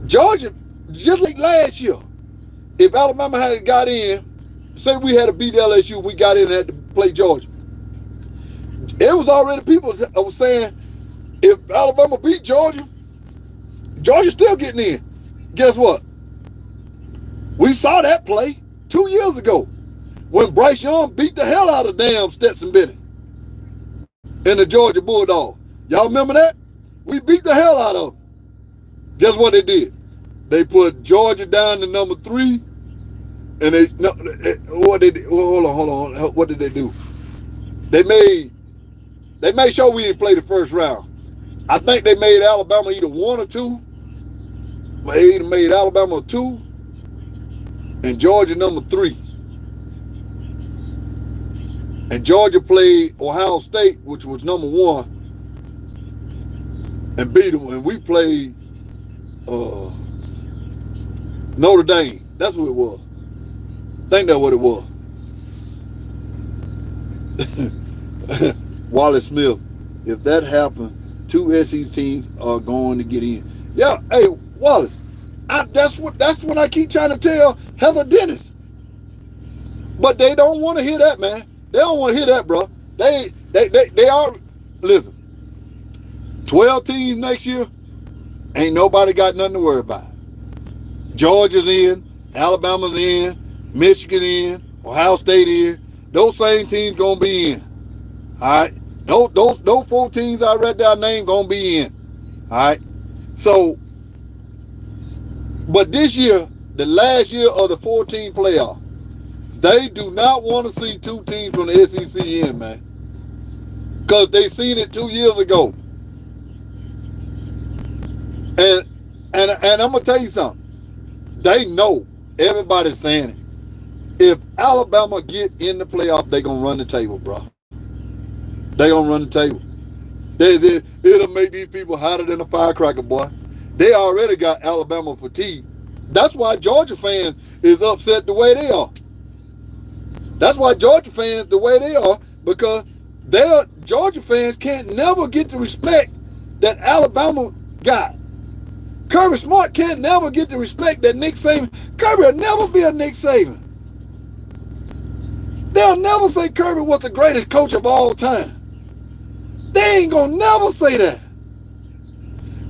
Georgia, just like last year, if Alabama had got in, say we had to beat LSU, we got in and had to play Georgia. It was already people saying, if Alabama beat Georgia, Georgia's still getting in. Guess what? We saw that play 2 years ago when Bryce Young beat the hell out of damn Stetson Bennett in the Georgia Bulldog. Y'all remember that? We beat the hell out of them. Guess what they did? They put Georgia down to number 3, and hold on. What did they do? They made sure we didn't play the first round. I think they made Alabama either 1 or 2. They either made Alabama 2 and Georgia number 3. And Georgia played Ohio State, which was number 1, and beat them. And we played Notre Dame. That's what it was. I think that's what it was. Wallace Smith. If that happened, 2 SEC teams are going to get in. Yeah, hey, Wallace. That's what I keep trying to tell Heather Dennis. But they don't want to hear that, man. They don't want to hear that, bro. They are, listen, 12 teams next year, ain't nobody got nothing to worry about. Georgia's in, Alabama's in, Michigan in, Ohio State in. Those same teams gonna be in. All right, those 4 teams I read their name gonna be in. All right, so, but this year, the last year of the 14 playoff, they do not want to see 2 teams from the SEC in, man, because they seen it 2 years ago. And I'm gonna tell you something. They know, everybody's saying it. If Alabama get in the playoff, they gonna run the table, bro. They gonna run the table. It'll make these people hotter than a firecracker, boy. They already got Alabama fatigue. That's why Georgia fans is upset the way they are. That's why Georgia fans the way they are, because Georgia fans can't never get the respect that Alabama got. Kirby Smart can't never get the respect that Nick Saban. Kirby will never be a Nick Saban. They'll never say Kirby was the greatest coach of all time. They ain't gonna never say that.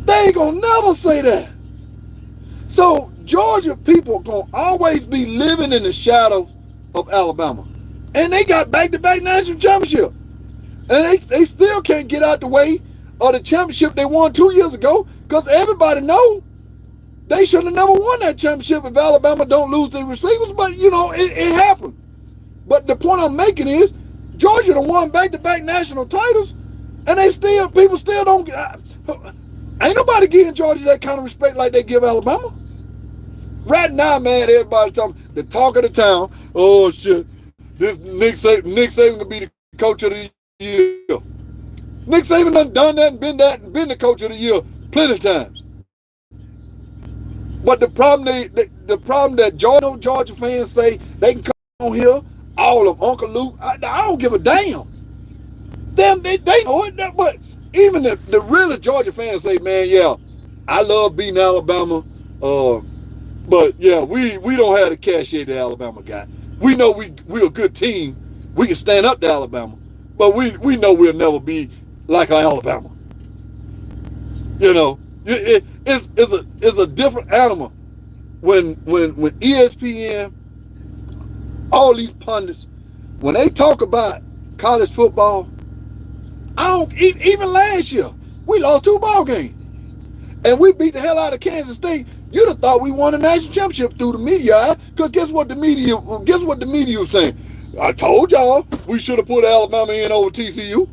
They ain't gonna never say that. So Georgia people gonna always be living in the shadow of Alabama. And they got back-to-back national championship. And they still can't get out the way of the championship they won 2 years ago, because everybody know they should have never won that championship if Alabama don't lose their receivers. But, you know, it happened. But the point I'm making is Georgia done won back-to-back national titles, and people still don't. Ain't nobody giving Georgia that kind of respect like they give Alabama. Right now, man, everybody talking the talk of the town. Oh shit, this Nick Saban to be the coach of the year. Nick Saban done that and been the coach of the year plenty of times. But the problem that Georgia fans say they can come on here, all of Uncle Luke. I don't give a damn. Them they know it. But even the realest Georgia fans say, man, yeah, I love beating Alabama. But yeah, we don't have the cachet that Alabama got. We know we're a good team. We can stand up to Alabama, but we know we'll never be like Alabama. You know, It's a different animal when ESPN, all these pundits, when they talk about college football, I don't even last year we lost 2 ball games and we beat the hell out of Kansas State. You'd have thought we won a national championship through the media, because guess what the media was saying? I told y'all we should have put Alabama in over TCU.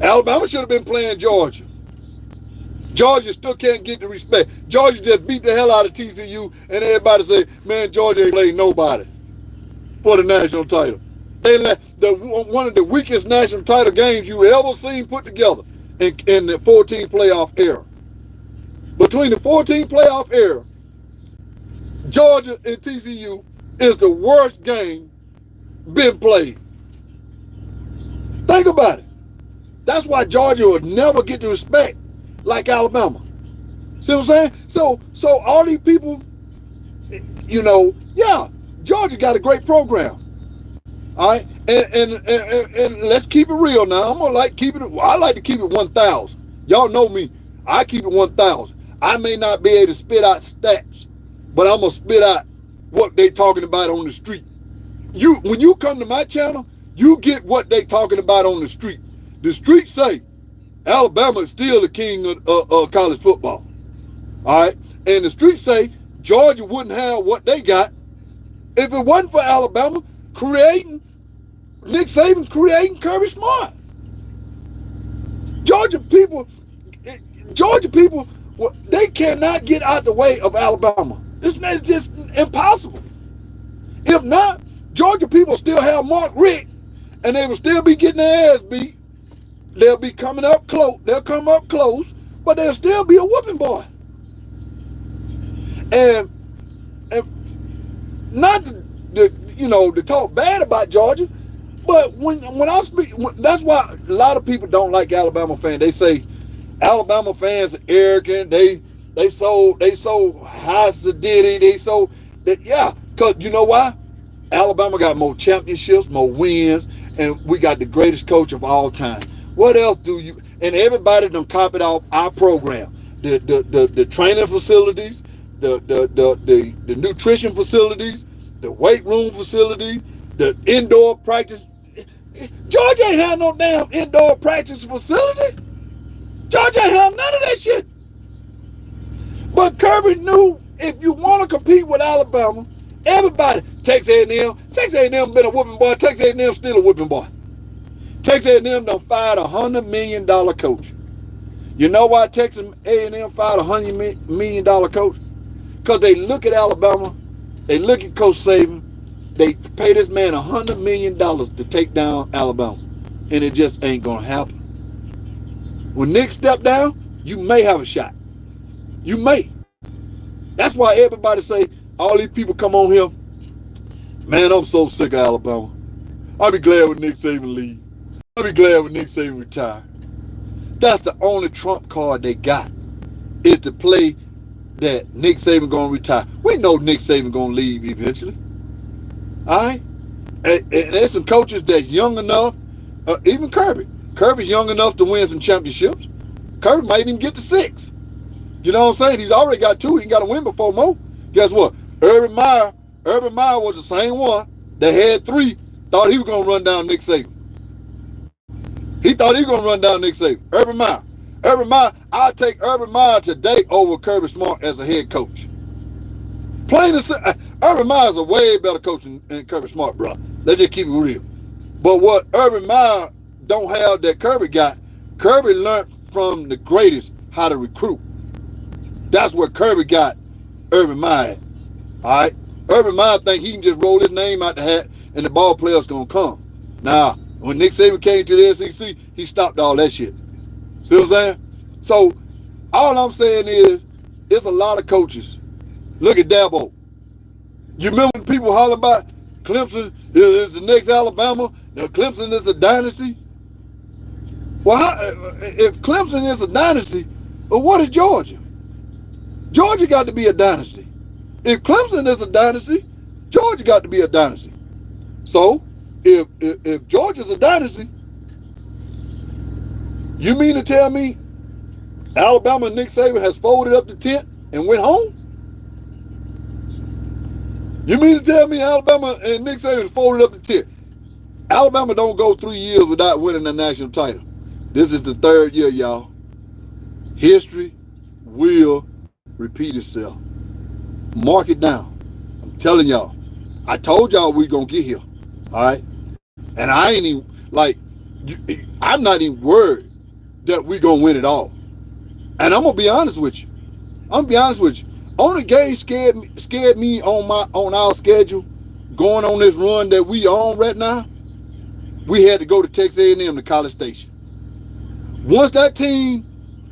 Alabama should have been playing Georgia. Georgia still can't get the respect. Georgia just beat the hell out of TCU, and everybody say, man, Georgia ain't played nobody for the national title. They let one of the weakest national title games you ever seen put together in the 14 playoff era. Between the 14 playoff era, Georgia and TCU is the worst game been played. Think about it. That's why Georgia will never get the respect like Alabama. See what I'm saying? So all these people, yeah, Georgia got a great program. All right, and let's keep it real now. I like to keep it 1,000. Y'all know me. I keep it 1,000. I may not be able to spit out stats, but I'm gonna spit out what they talking about on the street. When you come to my channel, you get what they talking about on the street. The street say Alabama is still the king of college football. All right, and the street say Georgia wouldn't have what they got if it wasn't for Alabama Nick Saban creating Kirby Smart. Georgia people, they cannot get out the way of Alabama. It's just impossible. If not, Georgia people still have Mark Richt, and they will still be getting their ass beat. They'll be coming up close. They'll come up close, but they'll still be a whooping boy. And not to talk bad about Georgia, but when I speak, that's why a lot of people don't like Alabama fans. They say Alabama fans are arrogant. They so high sedity. Yeah, because you know why? Alabama got more championships, more wins, and we got the greatest coach of all time. What else do you? And everybody done copied off our program. The training facilities, the nutrition facilities, the weight room facility, the indoor practice. Georgia ain't had no damn indoor practice facility. Georgia ain't have none of that shit. But Kirby knew if you want to compete with Alabama, everybody, Texas A&M been a whooping boy. Texas A&M still a whooping boy. Texas A&M done fired $100 million coach. You know why Texas A&M fired $100 million coach? Because they look at Alabama, they look at Coach Saban, they pay this man $100 million to take down Alabama, and it just ain't gonna happen. When Nick stepped down, you may have a shot. You may. That's why everybody say, all these people come on here, man, I'm so sick of Alabama. I'll be glad when Nick Saban leave. I'll be glad when Nick Saban retire. That's the only trump card they got, is to play that Nick Saban gonna retire. We know Nick Saban gonna leave eventually. All right? And there's some coaches that's young enough, even Kirby. Kirby's young enough to win some championships. Kirby might even get to 6. You know what I'm saying? He's already got 2. He got to win before Mo. Guess what? Urban Meyer was the same one that had 3, thought he was going to run down Nick Saban. He thought he was going to run down Nick Saban. Urban Meyer, I'll take Urban Meyer today over Kirby Smart as a head coach. Plain and simple, Urban Meyer's a way better coach than Kirby Smart, bro. Let's just keep it real. But what Urban Meyer don't have that Kirby got, Kirby learned from the greatest how to recruit. That's what Kirby got Urban Meyer. All right? Urban Meyer think he can just roll his name out the hat and the ball players going to come. Now, when Nick Saban came to the SEC, he stopped all that shit. See what I'm saying? So, all I'm saying is, it's a lot of coaches. Look at Dabo. You remember when people holler about Clemson is the next Alabama? Now, Clemson is a dynasty? Well, if Clemson is a dynasty, well, what is Georgia? Georgia got to be a dynasty. If Clemson is a dynasty, Georgia got to be a dynasty. So, if Georgia's a dynasty, you mean to tell me Alabama and Nick Saban has folded up the tent and went home? You mean to tell me Alabama and Nick Saban folded up the tent? Alabama don't go 3 years without winning a national title. This is the third year, y'all. History will repeat itself. Mark it down. I'm telling y'all. I told y'all we gonna get here. All right? And I ain't even, like, I'm not even worried that we gonna win it all. And I'm gonna be honest with you. I'm gonna be honest with you. Only game scared me on our schedule, going on this run that we on right now. We had to go to Texas A&M to College Station. Once that team,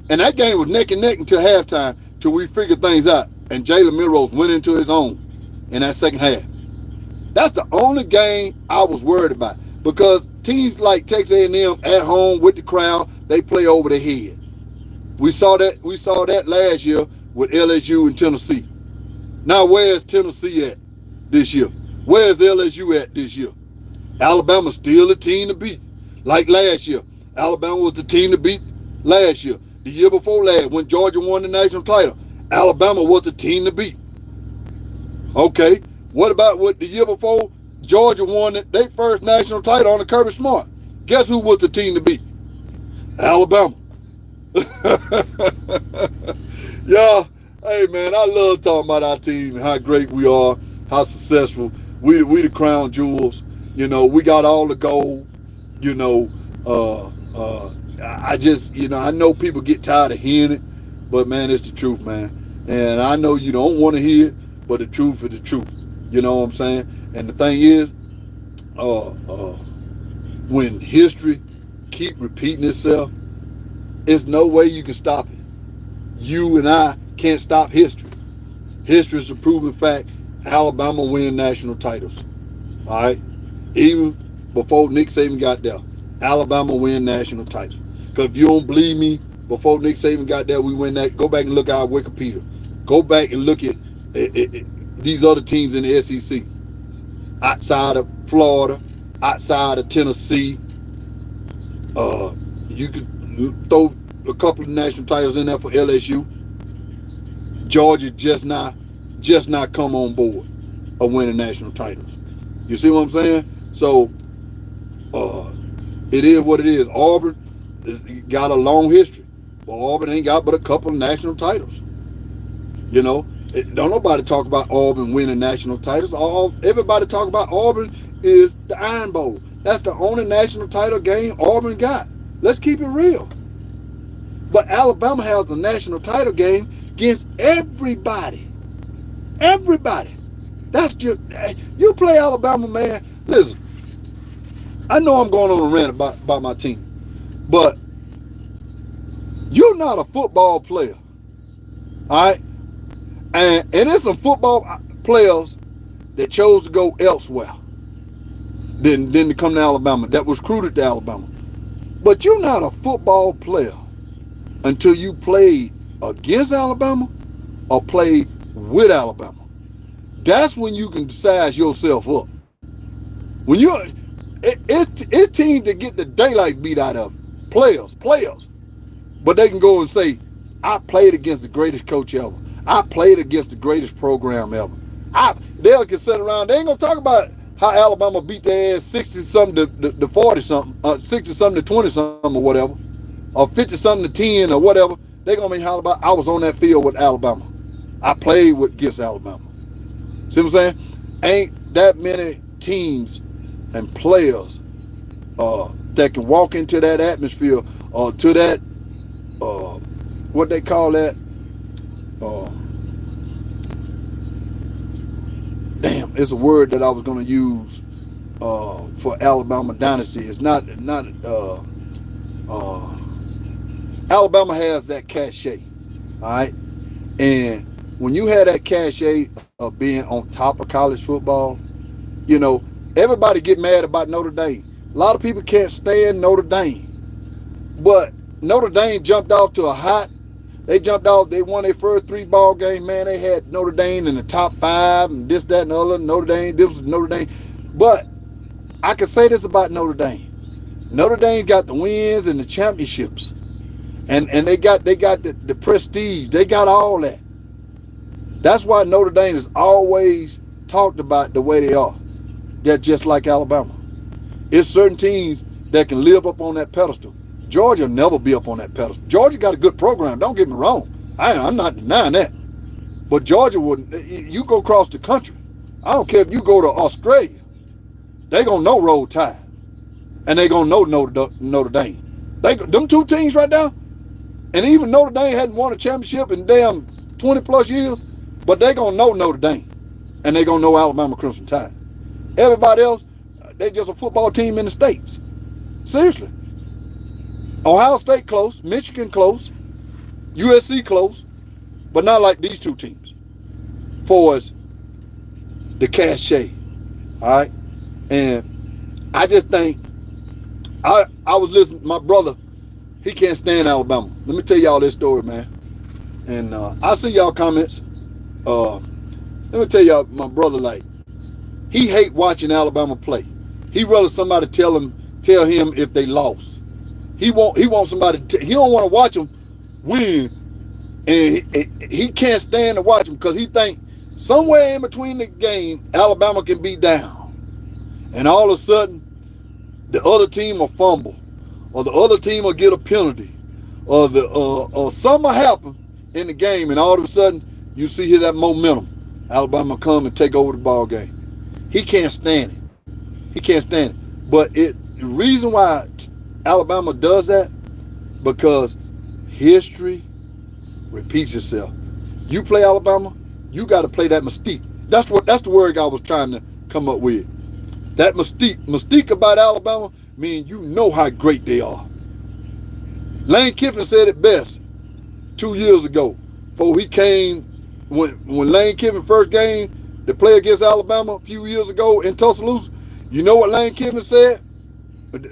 and that game was neck and neck until halftime, till we figured things out, and Jalen Milroe went into his own in that second half. That's the only game I was worried about, because teams like Texas A&M at home with the crowd, they play over their head. We saw that last year with LSU and Tennessee. Now where's Tennessee at this year? Where's LSU at this year? Alabama's still a team to beat. Like last year. Alabama was the team to beat last year. The year before last, when Georgia won the national title, Alabama was the team to beat. Okay, what about what the year before Georgia won their first national title on the Kirby Smart? Guess who was the team to beat? Alabama. Yeah, hey man, I love talking about our team and how great we are, how successful. We the crown jewels. You know, we got all the gold. You know, I just, I know people get tired of hearing it, but man, it's the truth, man. And I know you don't want to hear it, but the truth is the truth. You know what I'm saying? And the thing is, when history keep repeating itself, there's no way you can stop it. You and I can't stop history. History is a proven fact. Alabama win national titles. All right? Even before Nick Saban got there, Alabama win national titles. Because if you don't believe me, before Nick Saban got there, we win that. Go back and look at our Wikipedia. Go back and look at these other teams in the SEC. Outside of Florida, outside of Tennessee. You could throw a couple of national titles in there for LSU. Georgia just not come on board of winning national titles. You see what I'm saying? So it is what it is. Auburn has got a long history, but Auburn ain't got but a couple of national titles. You know, don't nobody talk about Auburn winning national titles. Everybody talk about Auburn is the Iron Bowl. That's the only national title game Auburn got. Let's keep it real. But Alabama has the national title game against everybody. Everybody. That's just, you play Alabama, man. Listen, I know I'm going on a rant about my team, but you're not a football player, all right? And there's some football players that chose to go elsewhere than to come to Alabama, that was recruited to Alabama. But you're not a football player until you play against Alabama or play with Alabama. That's when you can size yourself up. When it's teams that get the daylight beat out of them. Players. But they can go and say, I played against the greatest coach ever. I played against the greatest program ever. They can sit around, they ain't gonna talk about how Alabama beat their ass 60-something to 40-something, 60-something to 20-something or whatever, or 50-something to 10 or whatever. They're gonna be hollering about, I was on that field with Alabama. I played against Alabama. See what I'm saying? Ain't that many teams and players that can walk into that atmosphere or to that, what they call that, it's a word that I was going to use for Alabama dynasty. It's not Alabama has that cachet, all right? And when you have that cachet of being on top of college football, you know, everybody get mad about Notre Dame. A lot of people can't stand Notre Dame. But Notre Dame jumped off to a hot, they won their first 3 ball game. Man, they had Notre Dame in the top 5 and this, that, and the other. This was Notre Dame. But I can say this about Notre Dame. Notre Dame got the wins and the championships. and they got the prestige. They got all that. That's why Notre Dame is always talked about the way they are. They're just like Alabama. It's certain teams that can live up on that pedestal. Georgia will never be up on that pedestal. Georgia got a good program. Don't get me wrong. I'm not denying that. But Georgia wouldn't. You go across the country. I don't care if you go to Australia. They gonna know Roll Tide, and they gonna know Notre Dame. Them two teams right now, and even Notre Dame hadn't won a championship in damn 20 plus years, but they gonna know Notre Dame, and they gonna know Alabama Crimson Tide. Everybody else, they just a football team in the States. Seriously. Ohio State close, Michigan close, USC close, but not like these two teams. For us, the cachet, all right? And I just think, I was listening, my brother, he can't stand Alabama. Let me tell y'all this story, man. And I see y'all comments. Let me tell y'all, my brother, like, he hate watching Alabama play. He rather somebody tell him if they lost. He wants somebody. He don't want to watch them win, and he can't stand to watch them because he think somewhere in between the game, Alabama can be down, and all of a sudden, the other team will fumble, or the other team will get a penalty, or something will happen in the game, and all of a sudden you see here that momentum. Alabama come and take over the ball game. He can't stand it. He can't stand it. But the reason why Alabama does that, because history repeats itself. You play Alabama, you got to play that mystique. That's the word I was trying to come up with. That mystique about Alabama means you know how great they are. Lane Kiffin said it best 2 years ago, before he came, when Lane Kiffin first game to play against Alabama a few years ago in Tuscaloosa. You know what Lane Kiffin said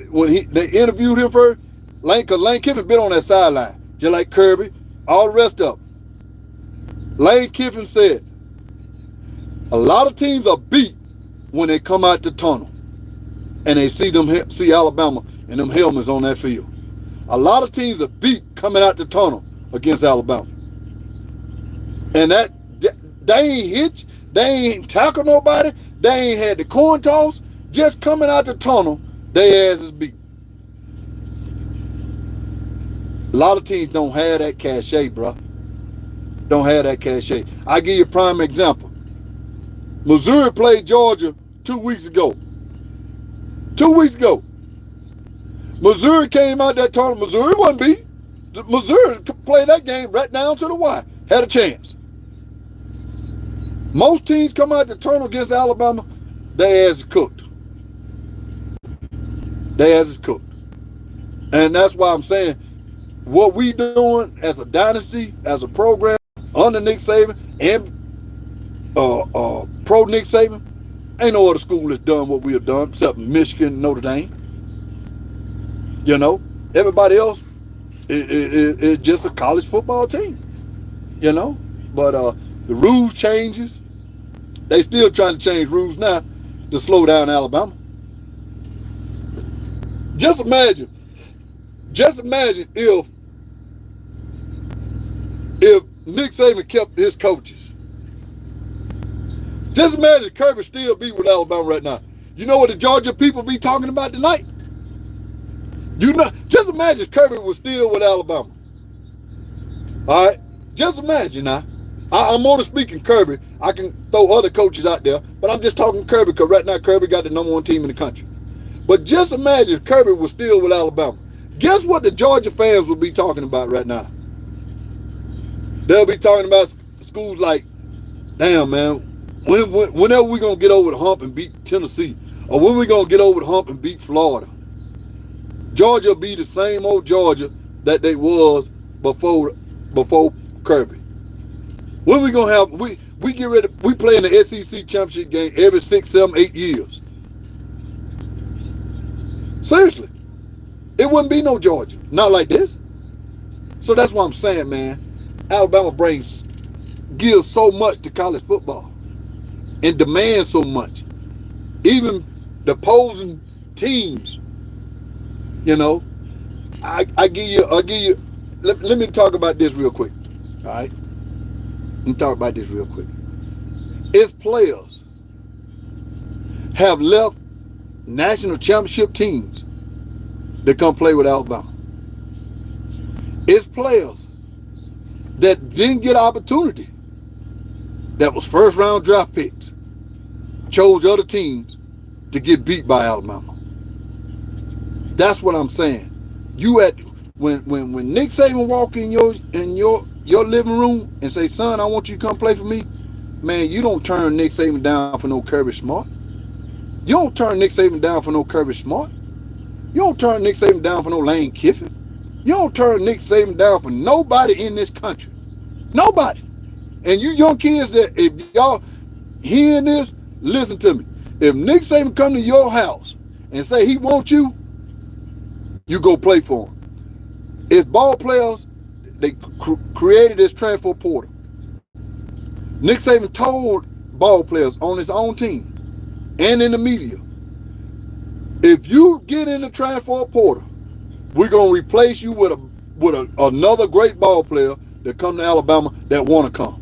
when they interviewed him first? Because Lane Kiffin been on that sideline, just like Kirby, all the rest of them. Lane Kiffin said, a lot of teams are beat when they come out the tunnel and they see Alabama and them helmets on that field. A lot of teams are beat coming out the tunnel against Alabama. And that they ain't hit, they ain't tackle nobody, they ain't had the coin toss. Just coming out the tunnel, their ass is beat. A lot of teams don't have that cachet, bro. Don't have that cachet. I give you a prime example. Missouri played Georgia 2 weeks ago. 2 weeks ago. Missouri came out that tunnel. Missouri wasn't beat. Missouri played that game right down to the wire. Had a chance. Most teams come out the tunnel against Alabama, their ass is cooked. Their ass is cooked. And that's why I'm saying, what we doing as a dynasty, as a program, under Nick Saban and pro Nick Saban, ain't no other school that's done what we have done, except Michigan, Notre Dame. You know, everybody else is just a college football team. You know, but the rules changes. They still trying to change rules now to slow down Alabama. Just imagine if Nick Saban kept his coaches. Just imagine Kirby still be with Alabama right now. You know what the Georgia people be talking about tonight? You know, just imagine Kirby was still with Alabama. All right, just imagine now. I'm only speaking Kirby. I can throw other coaches out there, but I'm just talking Kirby because right now Kirby got the #1 team in the country. But just imagine if Kirby was still with Alabama. Guess what the Georgia fans would be talking about right now? They'll be talking about schools like, damn, man, whenever we going to get over the hump and beat Tennessee, or when we going to get over the hump and beat Florida. Georgia will be the same old Georgia that they was before Kirby. When we going to have, we get ready, we play in the SEC championship game every 6, 7, 8 years. Seriously. It wouldn't be no Georgia. Not like this. So that's what I'm saying, man. Alabama gives so much to college football and demands so much. Even the opposing teams, you know, I give you let me talk about this real quick. All right, let me talk about this real quick. Its players have left national championship teams that come play with Alabama. It's players that didn't get opportunity, that was first round draft picks, chose other teams to get beat by Alabama. That's what I'm saying. You at when Nick Saban walk in your living room and say, son, I want you to come play for me, man, you don't turn Nick Saban down for no Kirby Smart. You don't turn Nick Saban down for no Kirby Smart. You don't turn Nick Saban down for no Lane Kiffin. You don't turn Nick Saban down for nobody in this country. Nobody. And you young kids that, if y'all hearing this, listen to me. If Nick Saban come to your house and say he wants you, you go play for him. It's ball players, they created this transfer portal. Nick Saban told ball players on his own team and in the media, if you get in the transfer portal, we're gonna replace you with another great ball player that come to Alabama that want to come.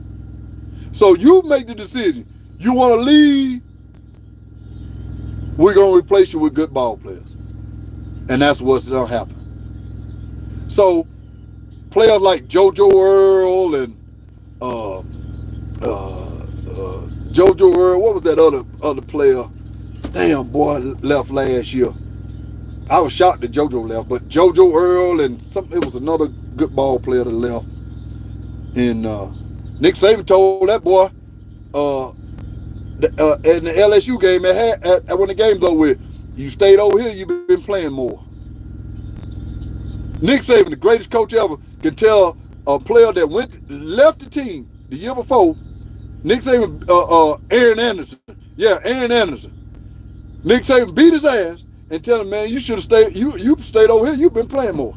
So you make the decision. You want to leave, we're gonna replace you with good ball players, and that's what's gonna happen. So players like JoJo Earl and JoJo Earl, what was that other player? Damn, boy, left last year. I was shocked that JoJo left, but JoJo Earl and it was another good ball player that left. And Nick Saban told that boy in the LSU game when the game's over with, you stayed over here, you've been playing more. Nick Saban, the greatest coach ever, can tell a player that left the team the year before. Nick Saban, Aaron Anderson. Yeah, Aaron Anderson. Nick Saban beat his ass and tell him, man, you should have stayed. You stayed over here. You've been playing more.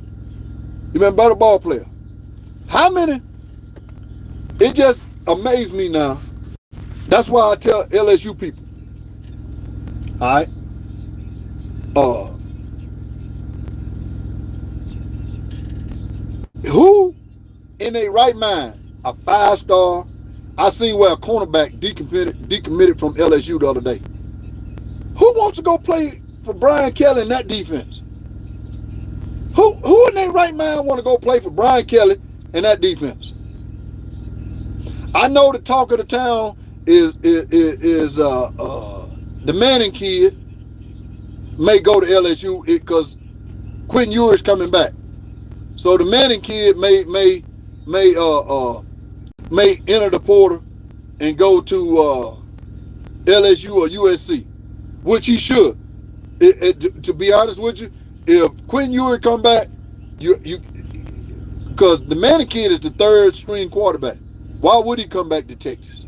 You've been a better ball player. How many? It just amazed me now. That's why I tell LSU people. All right. Who in their right mind, a 5-star? I seen where a cornerback decommitted from LSU the other day. Who wants to go play for Brian Kelly in that defense? Who in their right mind want to go play for Brian Kelly in that defense? I know the talk of the town is the Manning kid may go to LSU because Quentin Ewers coming back. So the Manning kid may enter the portal and go to LSU or USC, which he should. To be honest with you, if Quentin Ewers come back, because the Manning kid is the third string quarterback. Why would he come back to Texas?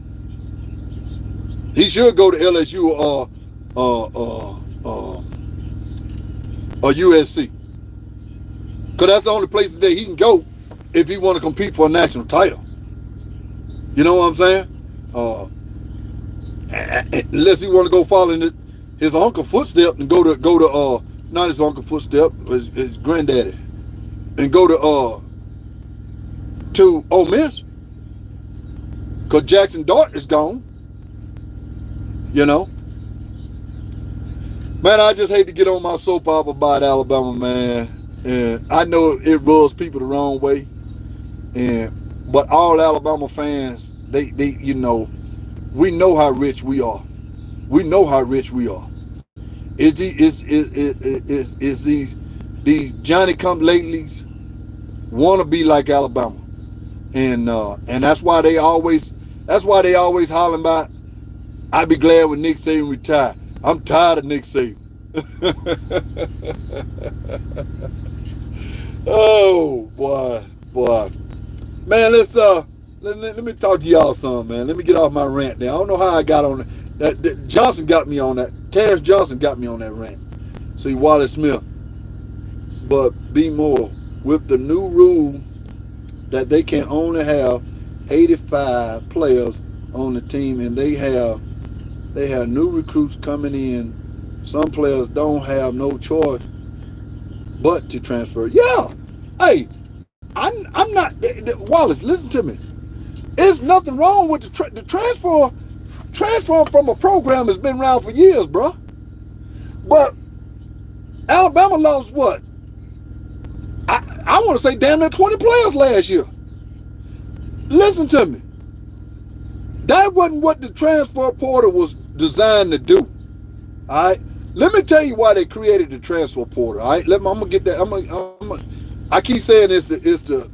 He should go to LSU or USC. Because that's the only places that he can go if he want to compete for a national title. You know what I'm saying? Unless he want to go follow his uncle footstep and go to not his uncle footstep, his granddaddy, and go to Ole Miss. Because Jackson Dart is gone. You know? Man, I just hate to get on my soap opera about Alabama, man. And I know it rubs people the wrong way. But all Alabama fans, they we know how rich we are. We know how rich we are. It's these Johnny come latelys want to be like Alabama, and that's why they always hollering about, I'd be glad when Nick Saban retire. I'm tired of Nick Saban. Oh boy, man. Let me talk to y'all some, man. Let me get off my rant there. I don't know how I got on that. Johnson got me on that. Terrence Johnson got me on that rant. See, Wallace Smith. But Bama Moore, with the new rule that they can only have 85 players on the team, and they have new recruits coming in. Some players don't have no choice but to transfer. Yeah, hey, I'm not Wallace. Listen to me. There's nothing wrong with the transfer. Transfer from a program has been around for years, bro. But Alabama lost what? I want to say damn near 20 players last year. Listen to me. That wasn't what the transfer portal was designed to do. All right. Let me tell you why they created the transfer portal. All right. I'm gonna get that. I keep saying it's the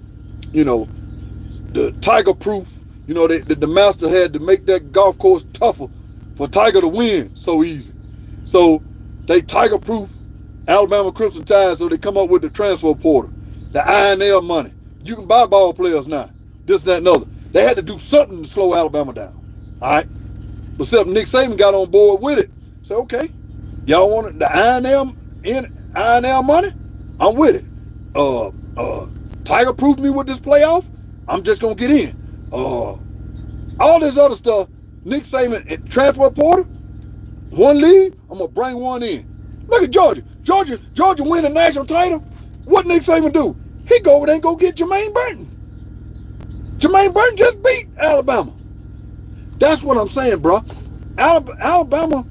the Tiger proof. The master had to make that golf course tougher for Tiger to win so easy. So they Tiger proof Alabama Crimson Tide, so they come up with the transfer portal, the INL money. You can buy ball players now. This, that, and other. They had to do something to slow Alabama down. All right. But except Nick Saban got on board with it. So, okay, y'all want the INL money? I'm with it. Tiger proved me with this playoff. I'm just going to get in. All this other stuff, Nick Saban, transfer portal, one league, I'm going to bring one in. Look at Georgia. Georgia win a national title. What Nick Saban do? He go over there and go get Jermaine Burton. Jermaine Burton just beat Alabama. That's what I'm saying, bro. Alabama,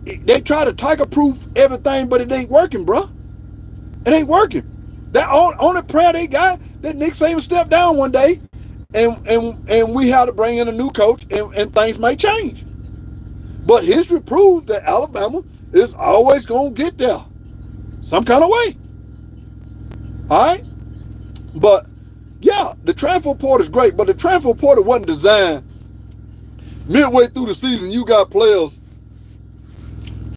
they try to Tiger-proof everything, but it ain't working, bro. It ain't working. That only prayer they got that Nick Saban stepped down one day, and we had to bring in a new coach, and things may change. But history proves that Alabama is always going to get there some kind of way. All right? But, yeah, the transfer portal is great, but the transfer portal wasn't designed midway through the season. You got players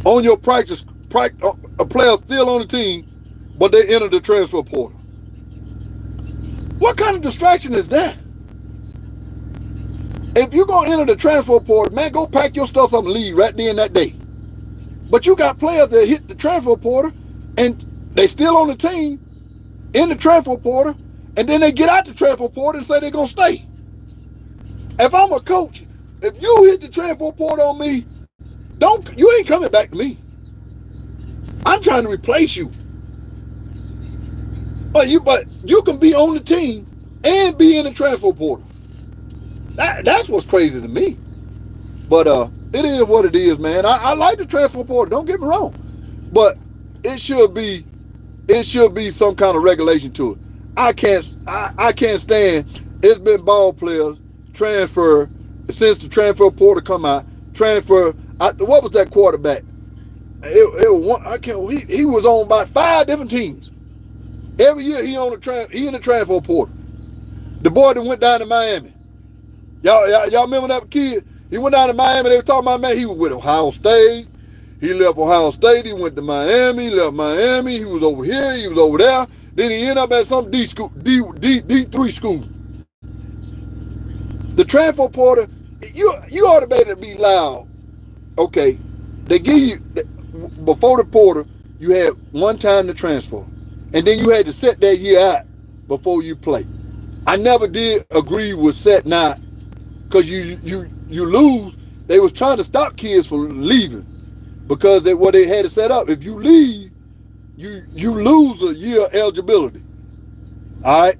on your players still on the team, but they enter the transfer portal. What kind of distraction is that? If you're going to enter the transfer portal, man, go pack your stuff up and leave right then that day. But you got players that hit the transfer portal and they still on the team in the transfer portal, and then they get out the transfer portal and say they're going to stay. If I'm a coach, if you hit the transfer portal on me, you ain't coming back to me. I'm trying to replace you. But you can be on the team and be in the transfer portal. That's what's crazy to me. But it is what it is, man. I like the transfer portal. Don't get me wrong, but it should be some kind of regulation to it. I can't stand. It's been ball players transfer since the transfer portal come out. What was that quarterback? He was on about 5 different teams. Every year he in the transfer portal. The boy that went down to Miami. Y'all remember that kid? He went down to Miami. They were talking about, man, he was with Ohio State. He left Ohio State. He went to Miami. He left Miami. He was over here. He was over there. Then he ended up at some D3 school. The transfer portal, you ought to be able to be loud. Okay, they give you, before the portal, you had one time to transfer. And then you had to set that year out before you play. I never did agree with setting out because you lose. They was trying to stop kids from leaving because what they had to set up. If you leave, you lose a year of eligibility. All right.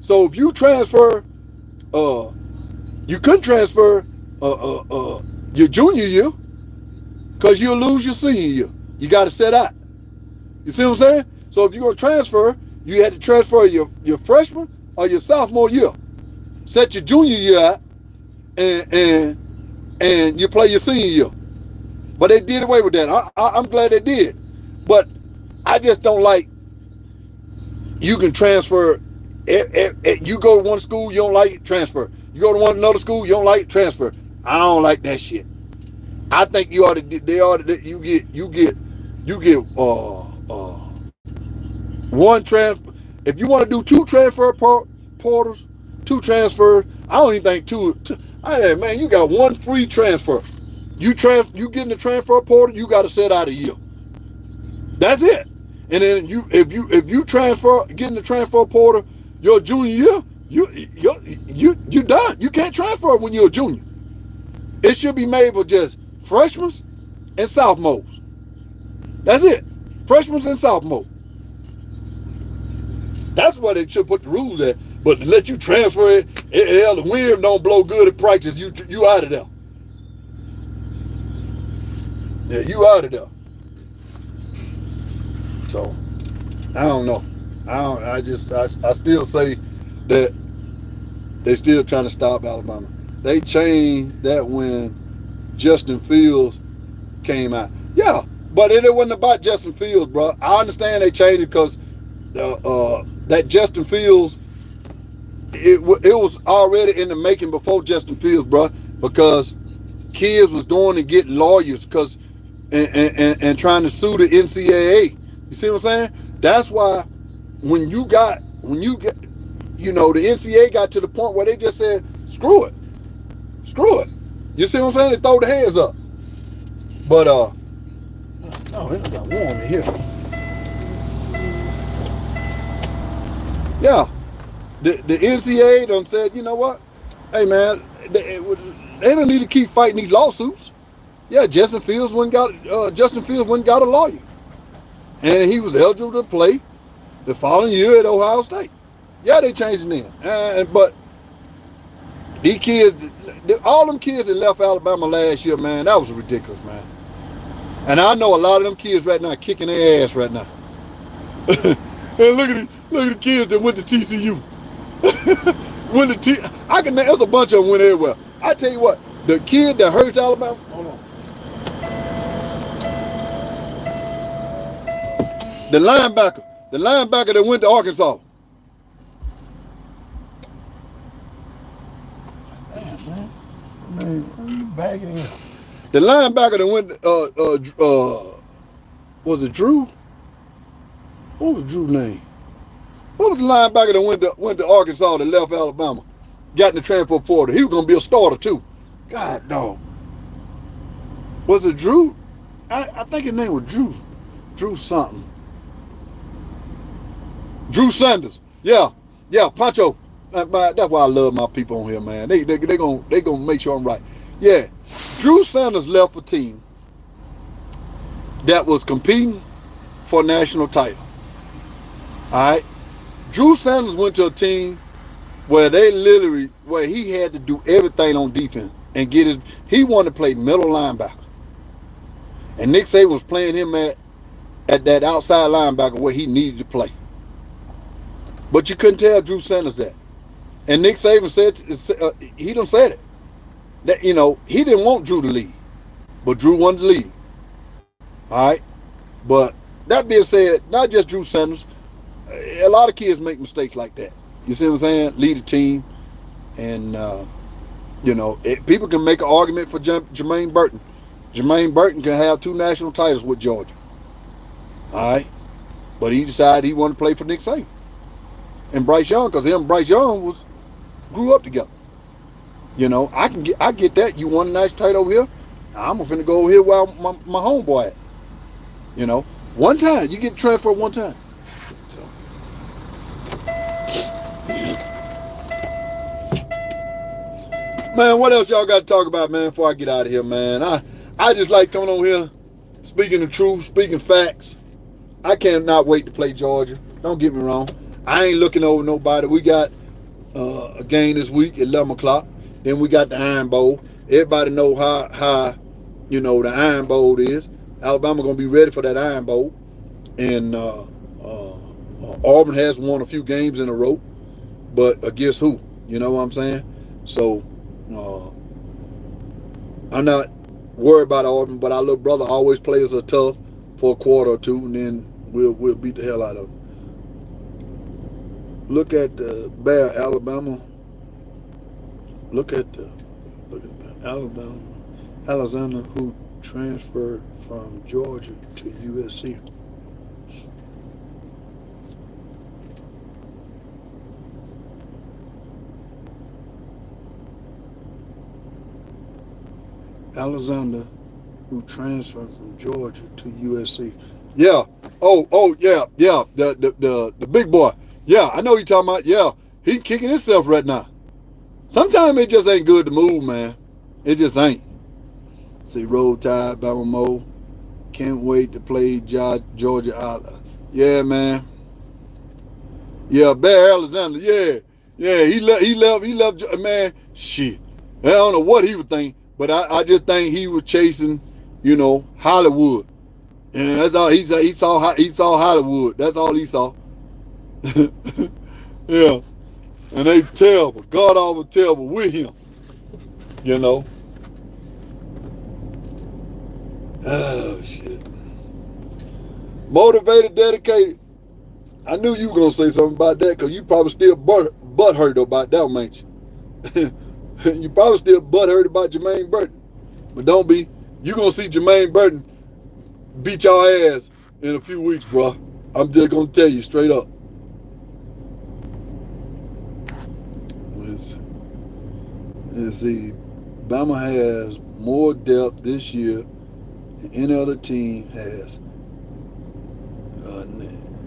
So if you transfer, you couldn't transfer your junior year because you'll lose your senior year. You got to set out. You see what I'm saying? So if you're going to transfer, you had to transfer your freshman or your sophomore year. Set your junior year out and you play your senior year. But they did away with that. I'm glad they did. But I just don't like you can transfer. You go to one school, you don't like it, transfer. You go to another school, you don't like it, transfer. I don't like that shit. I think you get one transfer. If you want to do 2 transfer portals, 2 transfers, I don't even think two. Man, you got 1 free transfer. You get in the transfer portal, you got to set out a year. That's it. And then if you get in the transfer portal your junior year, you done. You can't transfer when you're a junior. It should be made for just freshmen and sophomores. That's it. Freshmen and sophomores. That's why they should put the rules at. But to let you transfer it, hell, the wind don't blow good at practice. You out of there. Yeah, you out of there. So I don't know. I still say that they still trying to stop Alabama. They changed that when Justin Fields came out. Yeah, but it wasn't about Justin Fields, bro. I understand they changed it because that Justin Fields, it was already in the making before Justin Fields, bro, because kids was doing and getting lawyers because and trying to sue the NCAA. You see what I'm saying? That's why when you get, you know, the NCAA got to the point where they just said, screw it. You see what I'm saying? They throw the hands up. But no, it got warm in here. Yeah, the NCAA done said, you know what? Hey man, they don't need to keep fighting these lawsuits. Yeah, Justin Fields went got a lawyer, and he was eligible to play the following year at Ohio State. Yeah, they changed it then, but these kids, all them kids that left Alabama last year, man, that was ridiculous, man. And I know a lot of them kids right now kicking their ass right now. And look at the kids that went to TCU. There's a bunch of them went everywhere. I tell you what, the kid that hurts Alabama, hold on. The linebacker that went to Arkansas. Damn, man, why are you bagging in? The linebacker that went, was it Drew? What was Drew's name? What was the linebacker that went to Arkansas that left Alabama? Got in the transfer portal. He was going to be a starter too. God, dog. Was it Drew? I think his name was Drew. Drew something. Drew Sanders. Yeah, Pancho. That's why I love my people on here, man. They gonna make sure I'm right. Yeah, Drew Sanders left a team that was competing for a national title. All right, Drew Sanders went to a team where he had to do everything on defense and he wanted to play middle linebacker, and Nick Saban was playing him at that outside linebacker where he needed to play. But you couldn't tell Drew Sanders that. And Nick Saban he done said it. That, you know, he didn't want Drew to leave. But Drew wanted to leave. All right? But that being said, not just Drew Sanders, a lot of kids make mistakes like that. You see what I'm saying? Lead a team. And, you know, people can make an argument for Jermaine Burton. Jermaine Burton can have 2 national titles with Georgia. All right? But he decided he wanted to play for Nick Saban. And Bryce Young, because him and Bryce Young grew up together. You know, I get that. You won a national title over here. I'm finna go over here while my homeboy at. You know, one time you get transferred one time. So. Man, what else y'all got to talk about, man? Before I get out of here, man, I just like coming on here, speaking the truth, speaking facts. I cannot wait to play Georgia. Don't get me wrong. I ain't looking over nobody. We got a game this week at 11 o'clock. Then we got the Iron Bowl. Everybody know how you know, the Iron Bowl is. Alabama going to be ready for that Iron Bowl. And Auburn has won a few games in a row. But against who? You know what I'm saying? So, I'm not worried about Auburn, but our little brother always plays us tough for a quarter or two, and then we'll beat the hell out of them. Look at the Bear, Alabama. Look at Alabama. Alexander, who transferred from Georgia to USC. Alexander, who transferred from Georgia to USC. Yeah. Oh, yeah. The big boy. Yeah, I know you're talking about. Yeah, he kicking himself right now. Sometimes it just ain't good to move, man. It just ain't. See, Roll Tide, Bama Moore. Can't wait to play Georgia out. Yeah, man. Yeah, Bear Alexander. Yeah. Yeah, he left, man, shit. I don't know what he would think, but I just think he was chasing, Hollywood. And that's all he saw. He saw Hollywood. That's all he saw. Yeah. And they terrible. God awful terrible with him. You know. Oh shit. Motivated, dedicated. I knew you were gonna say something about that because you probably still butthurt about that one, ain't you? You probably still butthurt about Jermaine Burton. But don't be. You gonna see Jermaine Burton beat your ass in a few weeks, bro. I'm just gonna tell you straight up. Let's see. Bama has more depth this year than any other team has.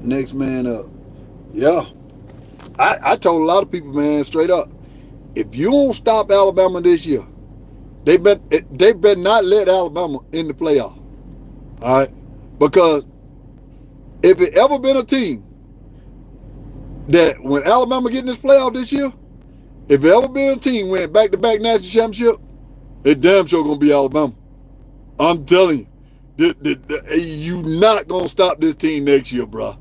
Next man up. Yeah. I told a lot of people, man, straight up, if you don't stop Alabama this year, they better not let Alabama in the playoff. All right? Because if it ever been a team that when Alabama get in this playoff this year, if it ever been a team went back-to-back national championship, it damn sure gonna be Alabama. I'm telling you, you not gonna stop this team next year, bro.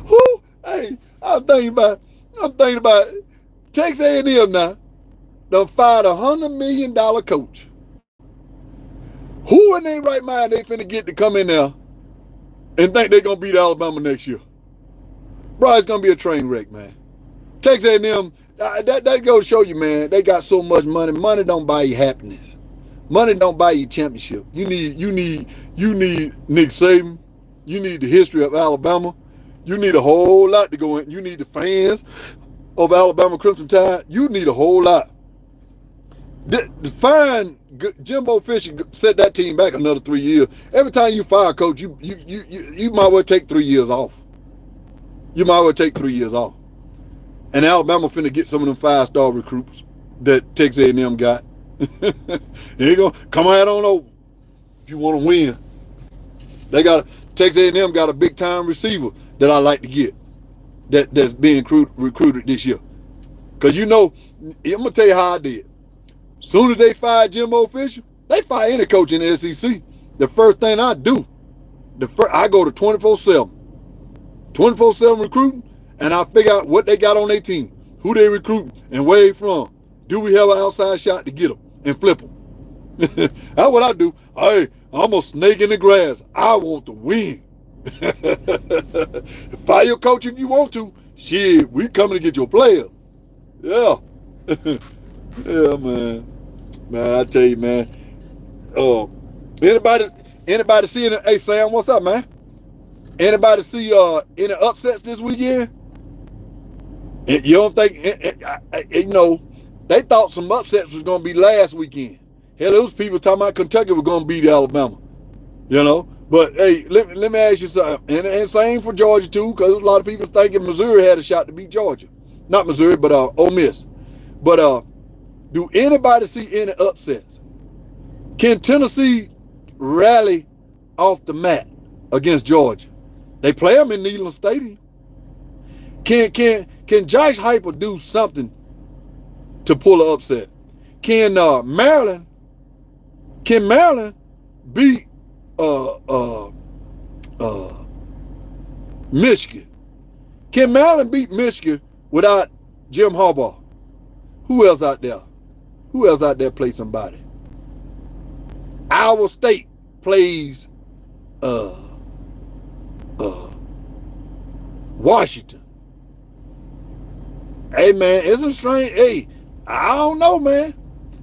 Who? Hey, I'm thinking about Texas A&M now. Done fired $100 million coach. Who in their right mind they finna get to come in there and think they're gonna beat Alabama next year? Bro, it's gonna be a train wreck, man. Texas A&M, that goes to show you, man, they got so much money. Money don't buy you happiness. Money don't buy you championship. You need Nick Saban. You need the history of Alabama. You need a whole lot to go in. You need the fans of Alabama Crimson Tide. You need a whole lot. Fine, Jimbo Fisher set that team back another 3 years. Every time you fire a coach, you might well take 3 years off. You might well take 3 years off. And Alabama finna get some of them 5-star recruits that Texas A&M got. They gonna come out on over if you want to win. Texas A&M got a big time receiver that I like to get that's being recruited this year. Cause I'm gonna tell you how I did. Soon as they fired Jimbo Fisher, they fire any coach in the SEC. The first thing I do, I go to 24/7 recruiting, and I figure out what they got on their team, who they recruiting, and where they from. Do we have an outside shot to get them and flip them? That's what I do. Hey, I'm a snake in the grass. I want to win. Fire your coach if you want to. Shit, we coming to get your player. Yeah. Yeah, man. Man, I tell you, man. Anybody see it? Hey, Sam, what's up, man? Anybody see any upsets this weekend? You don't think, they thought some upsets was going to be last weekend. Hell, those people talking about Kentucky was going to beat Alabama. But, hey, let me ask you something. And same for Georgia, too, because a lot of people thinking Missouri had a shot to beat Georgia. Not Missouri, but Ole Miss. But do anybody see any upsets? Can Tennessee rally off the mat against Georgia? They play them in Neyland Stadium. Can Josh Heupel do something to pull an upset? Can Maryland beat Michigan? Can Maryland beat Michigan without Jim Harbaugh? Who else out there? Who else out there play somebody? Iowa State plays Washington. Hey, man, it's some strange. Hey, I don't know, man.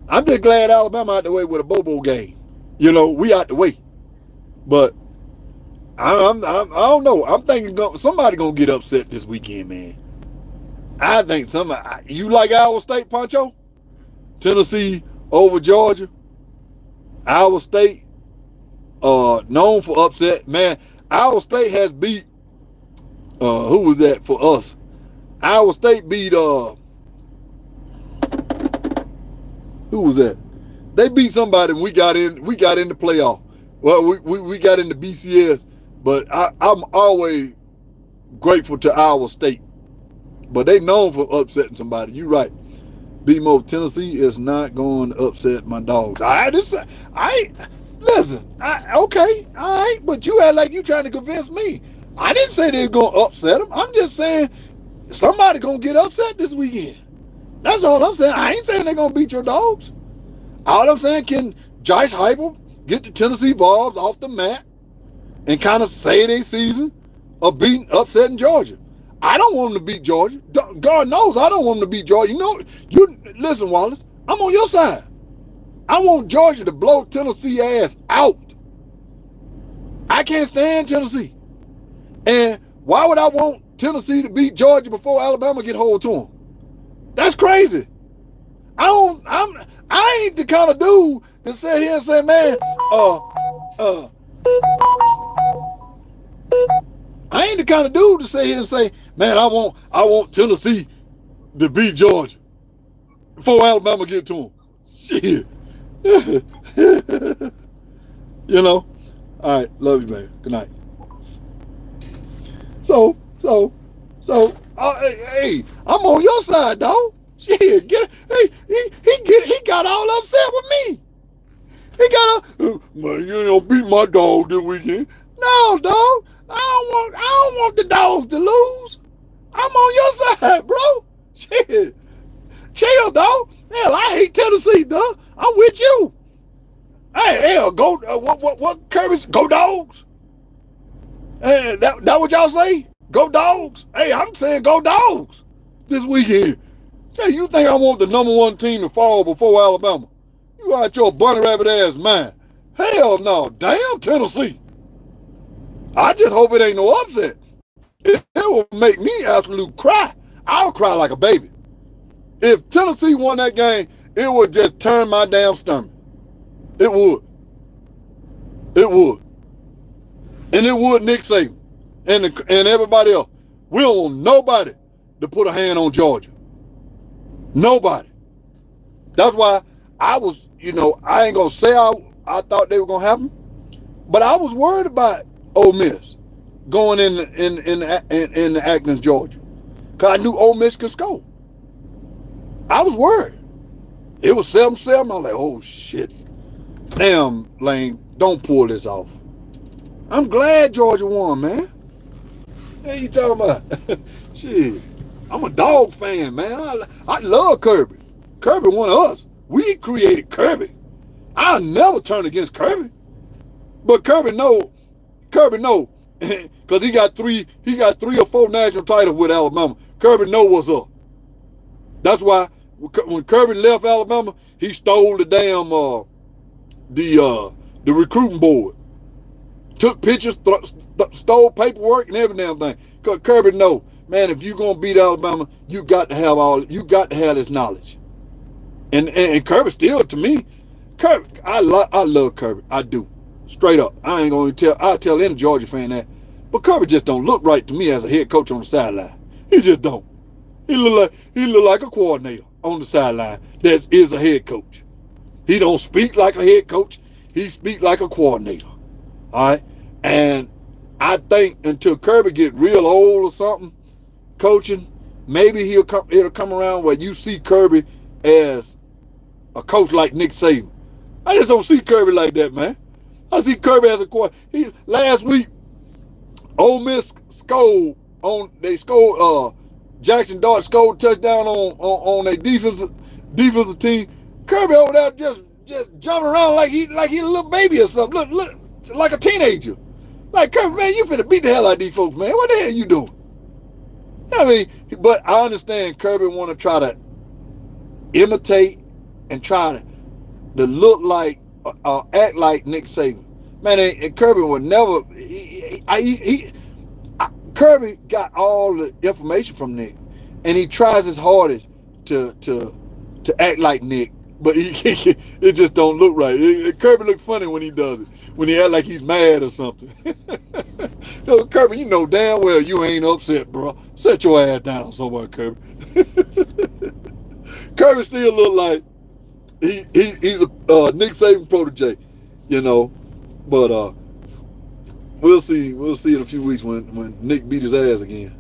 I'm just glad Alabama out the way with a Bobo game. We out the way. But I don't know. I'm thinking somebody gonna get upset this weekend, man. I think somebody. You like Iowa State, Pancho? Tennessee over Georgia. Iowa State, known for upset. Man, Iowa State has beat. Who was that for us? Iowa State beat. Who was that? They beat somebody and we got in the playoff. Well, we got into BCS. But I'm always grateful to our state. But they known for upsetting somebody. You're right. BMO, Tennessee is not going to upset my dogs. Listen, okay, all right, but you act like you trying to convince me. I didn't say they're going to upset them. I'm just saying somebody going to get upset this weekend. That's all I'm saying. I ain't saying they're going to beat your dogs. All I'm saying, can Josh Heupel get the Tennessee Vols off the mat and kind of save their season of upsetting Georgia? I don't want them to beat Georgia. God knows I don't want them to beat Georgia. Listen, Wallace, I'm on your side. I want Georgia to blow Tennessee ass out. I can't stand Tennessee. And why would I want Tennessee to beat Georgia before Alabama get hold to them? That's crazy. I ain't the kind of dude that sit here and say, man, I ain't the kind of dude to sit here and say, man, I want Tennessee to beat Georgia before Alabama get to them. Shit. All right, love you, man. Good night. So, hey, I'm on your side, dog. Shit, he got all upset with me. He got man, you don't beat my dog this weekend. No, dog. I don't want the dogs to lose. I'm on your side, bro. Shit. Chill, dog. Hell, I hate Tennessee, dog. I'm with you. Hey, hell, go. What Kirby's? Go dogs. Hey, that what y'all say? Go dogs. Hey, I'm saying go dogs this weekend. Hey, you think I want the number one team to fall before Alabama? You out your bunny rabbit ass mind. Hell no. Damn Tennessee. I just hope it ain't no upset. It will make me absolute cry. I'll cry like a baby. If Tennessee won that game, it would just turn my damn stomach. It would. It would. And it would Nick Saban and everybody else. We don't want nobody to put a hand on Georgia. Nobody. That's why I was, I ain't going to say I thought they were going to happen, but I was worried about Ole Miss going in Athens, Georgia, because I knew Ole Miss could score. I was worried. It was 7-7. I was like, oh, shit. Damn, Lane, don't pull this off. I'm glad Georgia won, man. What you talking about? Shit. I'm a dog fan, man. I love Kirby. Kirby one of us. We created Kirby. I'll never turn against Kirby. But Kirby know, because he got three or four national titles with Alabama. Kirby know what's up. That's why when Kirby left Alabama, he stole the damn the recruiting board. Took pictures, stole paperwork and every damn thing. Because Kirby know, man, if you're gonna beat Alabama, you got to have this knowledge. And Kirby still, to me, Kirby, I love Kirby. I do. Straight up. I ain't gonna I'll tell any Georgia fan that. But Kirby just don't look right to me as a head coach on the sideline. He just don't. He look like a coordinator on the sideline that is a head coach. He don't speak like a head coach. He speak like a coordinator. All right? And I think until Kirby get real old or something, coaching, maybe it'll come around where you see Kirby as a coach like Nick Saban. I just don't see Kirby like that, man. I see Kirby as a coordinator. Last week, Ole Miss scored Jackson Dart scored a touchdown on their defensive team. Kirby over there just jumping around like he a little baby or something. Look, like a teenager. Like, Kirby, man, you finna beat the hell out of these folks, man. What the hell you doing? I mean, but I understand Kirby want to try to imitate and try to look like, act like Nick Saban. Man, and Kirby would never. Kirby got all the information from Nick, and he tries his hardest to act like Nick, but it just don't look right. Kirby look funny when he does it, when he act like he's mad or something. Kirby, you know damn well you ain't upset, bro. Set your ass down somewhere, Kirby. Kirby still look like he's a Nick Saban protege, but We'll see. We'll see in a few weeks when Nick beat his ass again.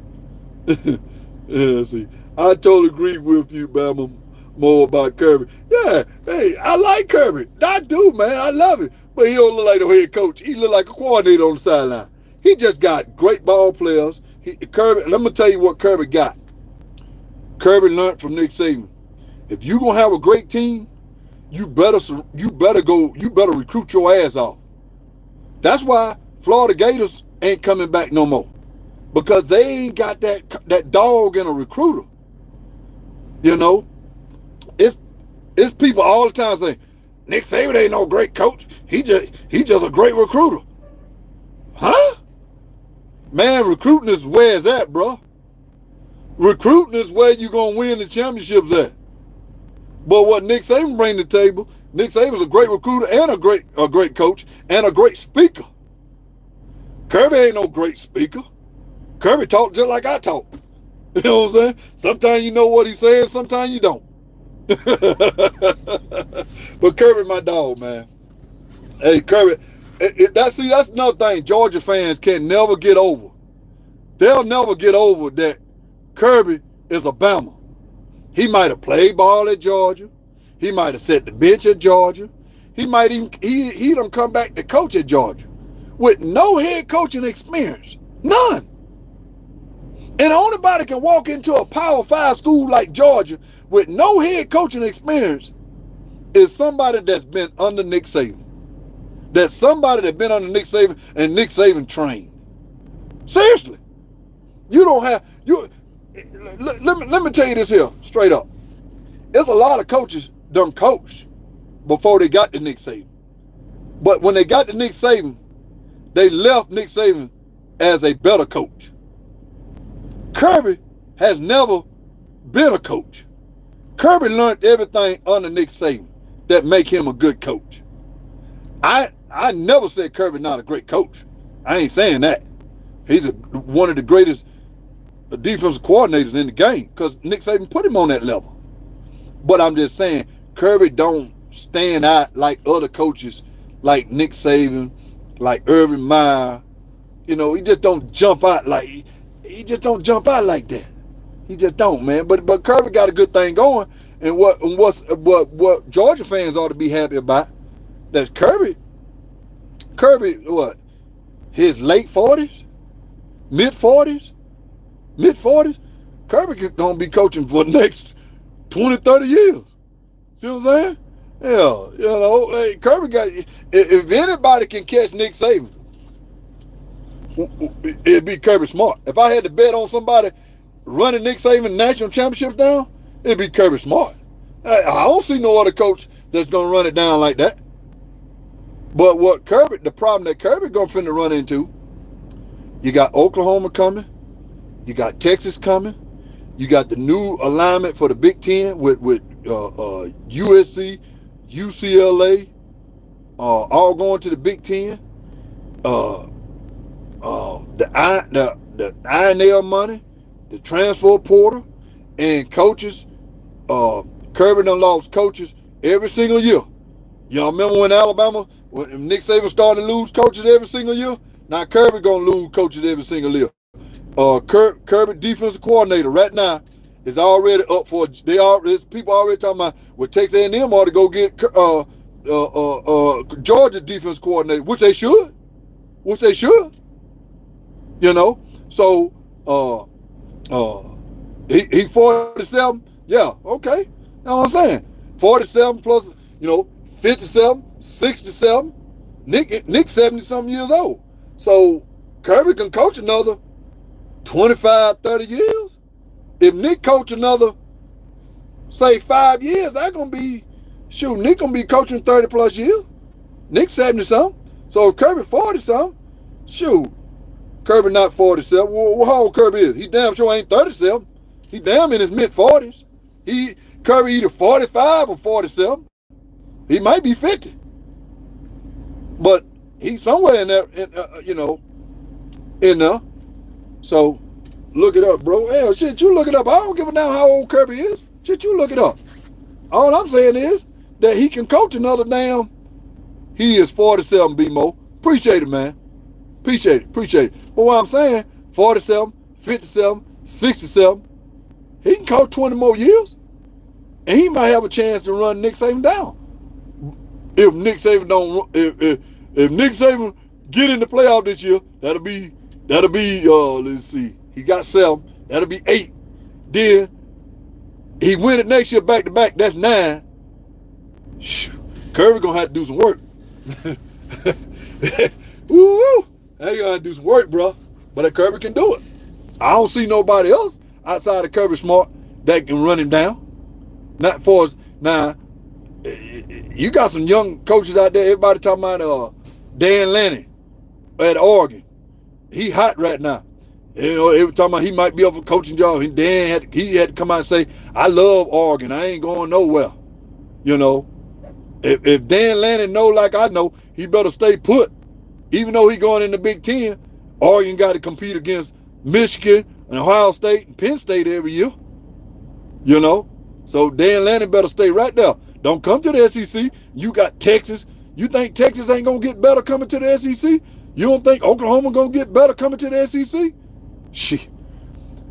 Yeah, see. I totally agree with you, Bama Moore, about Kirby. Yeah, hey, I like Kirby. I do, man. I love it. But he don't look like the head coach. He look like a coordinator on the sideline. He just got great ball players. Kirby, let me tell you what Kirby got. Kirby learned from Nick Saban. If you gonna have a great team, you better recruit your ass off. That's why Florida Gators ain't coming back no more, because they ain't got that dog in a recruiter. You know, it's people all the time saying Nick Saban ain't no great coach. He just a great recruiter. Huh? Man, recruiting is where it's at, bro. Recruiting is where you gonna win the championships at. But what Nick Saban bring to the table, Nick Saban's a great recruiter and a great coach and a great speaker. Kirby ain't no great speaker. Kirby talk just like I talk. You know what I'm saying? Sometimes you know what he's saying, sometimes you don't. But Kirby, my dog, man. Hey, Kirby, that's another thing Georgia fans can never get over. They'll never get over that Kirby is a Bama. He might have played ball at Georgia. He might have set the bench at Georgia. He might even he done come back to coach at Georgia with no head coaching experience. None. And the only body can walk into a Power 5 school like Georgia with no head coaching experience is somebody that's been under Nick Saban. That's somebody that's been under Nick Saban and Nick Saban trained. Seriously. You don't have let me tell you this here straight up. There's a lot of coaches done coached before they got to Nick Saban. But when they got to Nick Saban, they left Nick Saban as a better coach. Kirby has never been a coach. Kirby learned everything under Nick Saban that make him a good coach. I never said Kirby not a great coach. I ain't saying that. He's one of the greatest defensive coordinators in the game because Nick Saban put him on that level. But I'm just saying Kirby don't stand out like other coaches like Nick Saban, like Urban Meyer. You know, he just don't jump out like that. He just don't, man. But Kirby got a good thing going, and what Georgia fans ought to be happy about, that's Kirby, what, his late 40s, mid 40s, Kirby gonna be coaching for the next 20, 30 years. See what I'm saying? Yeah, you know, hey, Kirby got, if anybody can catch Nick Saban, it'd be Kirby Smart. If I had to bet on somebody running Nick Saban national championships down, it'd be Kirby Smart. I don't see no other coach that's gonna run it down like that. But the problem that Kirby gonna finna run into, you got Oklahoma coming, you got Texas coming, you got the new alignment for the Big Ten with USC, UCLA, all going to the Big Ten. The INL money, the transfer portal, and coaches. Kirby done lost coaches every single year. Y'all remember when Nick Saban started to lose coaches every single year? Now Kirby gonna lose coaches every single year. Kirby defensive coordinator right now is already up for. There's people already talking about what Texas A&M ought to go get Georgia defense coordinator, which they should. You know, so he 47. Yeah, okay. You know what I'm saying? 47 plus, 57, 67. Nick 70 something years old. So Kirby can coach another 25, 30 years. If Nick coach another, say 5 years, Nick gonna be coaching 30 plus years. Nick 70 something. So if Kirby 40 something, Kirby not 47. Well, how old Kirby is? He damn sure ain't 37. He damn in his mid 40s. Kirby either 45 or 47. He might be 50. But he's somewhere in there, in there. So look it up, bro. Hell, shit, you look it up. I don't give a damn how old Kirby is. Shit, you look it up. All I'm saying is that he can coach another damn. He is 47, B-Mo. Appreciate it, man. Peace. Appreciate it. But what I'm saying, 47, 57, 67, he can coach 20 more years, and he might have a chance to run Nick Saban down. If Nick Saban if Nick Saban get in the playoff this year, that'll be let's see, he got 7, that'll be 8. Then he win it next year back to back, that's 9. Kirby gonna have to do some work. Woo! They gonna have to do some work, bro. But that Kirby can do it. I don't see nobody else outside of Kirby Smart that can run him down. Not for us. Now, you got some young coaches out there. Everybody talking about Dan Lanning at Oregon. He hot right now. You know, every time he might be up for coaching job. Dan had to come out and say, I love Oregon. I ain't going nowhere. You know, if Dan Lanning know like I know, he better stay put. Even though he going in the Big Ten, Oregon got to compete against Michigan and Ohio State and Penn State every year. You know, so Dan Lanning better stay right there. Don't come to the SEC. You got Texas. You think Texas ain't gonna get better coming to the SEC? You don't think Oklahoma gonna get better coming to the SEC? Shit.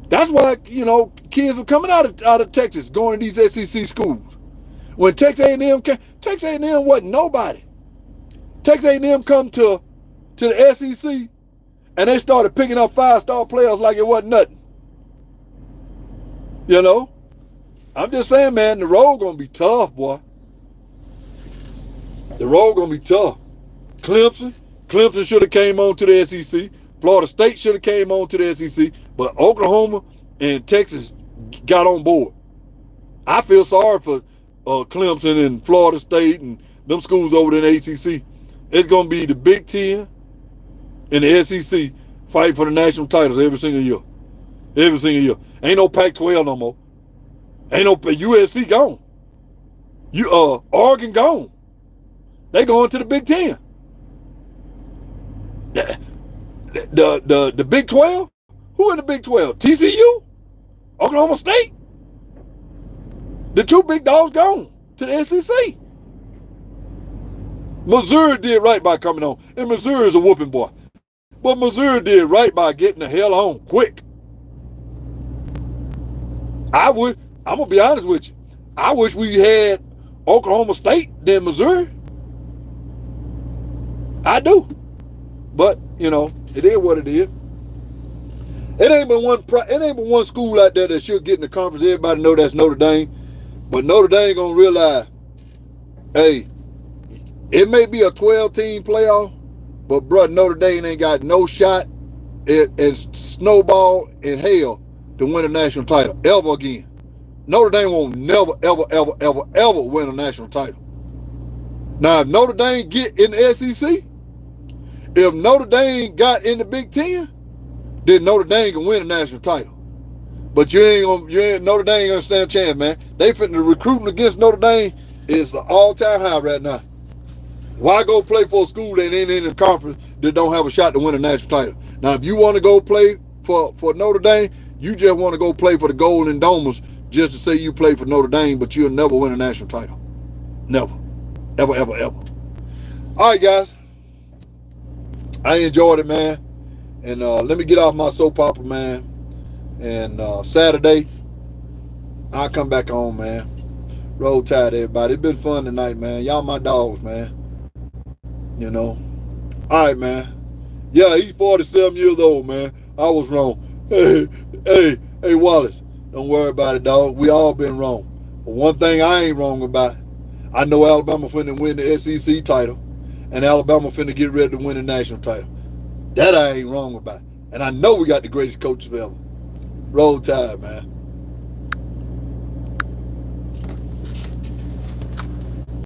That's why, you know, kids are coming out of Texas going to these SEC schools. When Texas A&M came, Texas A&M wasn't nobody. Texas A&M come to the SEC and they started picking up 5-star players like it wasn't nothing. You know? I'm just saying, man, the road gonna be tough, boy. The road gonna be tough. Clemson should have came on to the SEC. Florida State should have came on to the SEC, but Oklahoma and Texas got on board. I feel sorry for Clemson and Florida State and them schools over in the ACC. It's gonna be the Big Ten and the SEC fight for the national titles every single year. Every single year. Ain't no Pac-12 no more. Ain't no USC gone. Oregon gone. They going to the Big Ten. The Big 12? Who in the Big 12? TCU? Oklahoma State? The 2 big dogs gone to the SEC. Missouri did right by coming on. And Missouri is a whooping boy. But Missouri did right by getting the hell on quick. I'm going to be honest with you. I wish we had Oklahoma State than Missouri. I do. But, you know, it is what it is. It ain't but one school out there that should get in the conference. Everybody know that's Notre Dame. But Notre Dame going to realize, hey, it may be a 12-team playoff, but, bro, Notre Dame ain't got no shot in snowball in hell to win a national title ever again. Notre Dame won't never, ever, ever, ever, ever win a national title. Now, if Notre Dame get in the SEC, if Notre Dame got in the Big Ten, then Notre Dame can win a national title. But Notre Dame ain't gonna stand a chance, man. They finna recruiting against Notre Dame is an all-time high right now. Why go play for a school that ain't in the conference that don't have a shot to win a national title? Now, if you want to go play for Notre Dame, you just want to go play for the Golden Domers just to say you play for Notre Dame, but you'll never win a national title. Never. Ever, ever, ever. All right, guys. I enjoyed it, man. And let me get off my soap opera, man. And Saturday, I'll come back on, man. Roll Tide, everybody. It's been fun tonight, man. Y'all my dogs, man. You know. All right, man. Yeah, he's 47 years old, man. I was wrong. Hey, Wallace. Don't worry about it, dog. We all been wrong. But one thing I ain't wrong about, I know Alabama finna win the SEC title, and Alabama finna get ready to win the national title. That I ain't wrong about. And I know we got the greatest coaches ever. Roll Tide, man.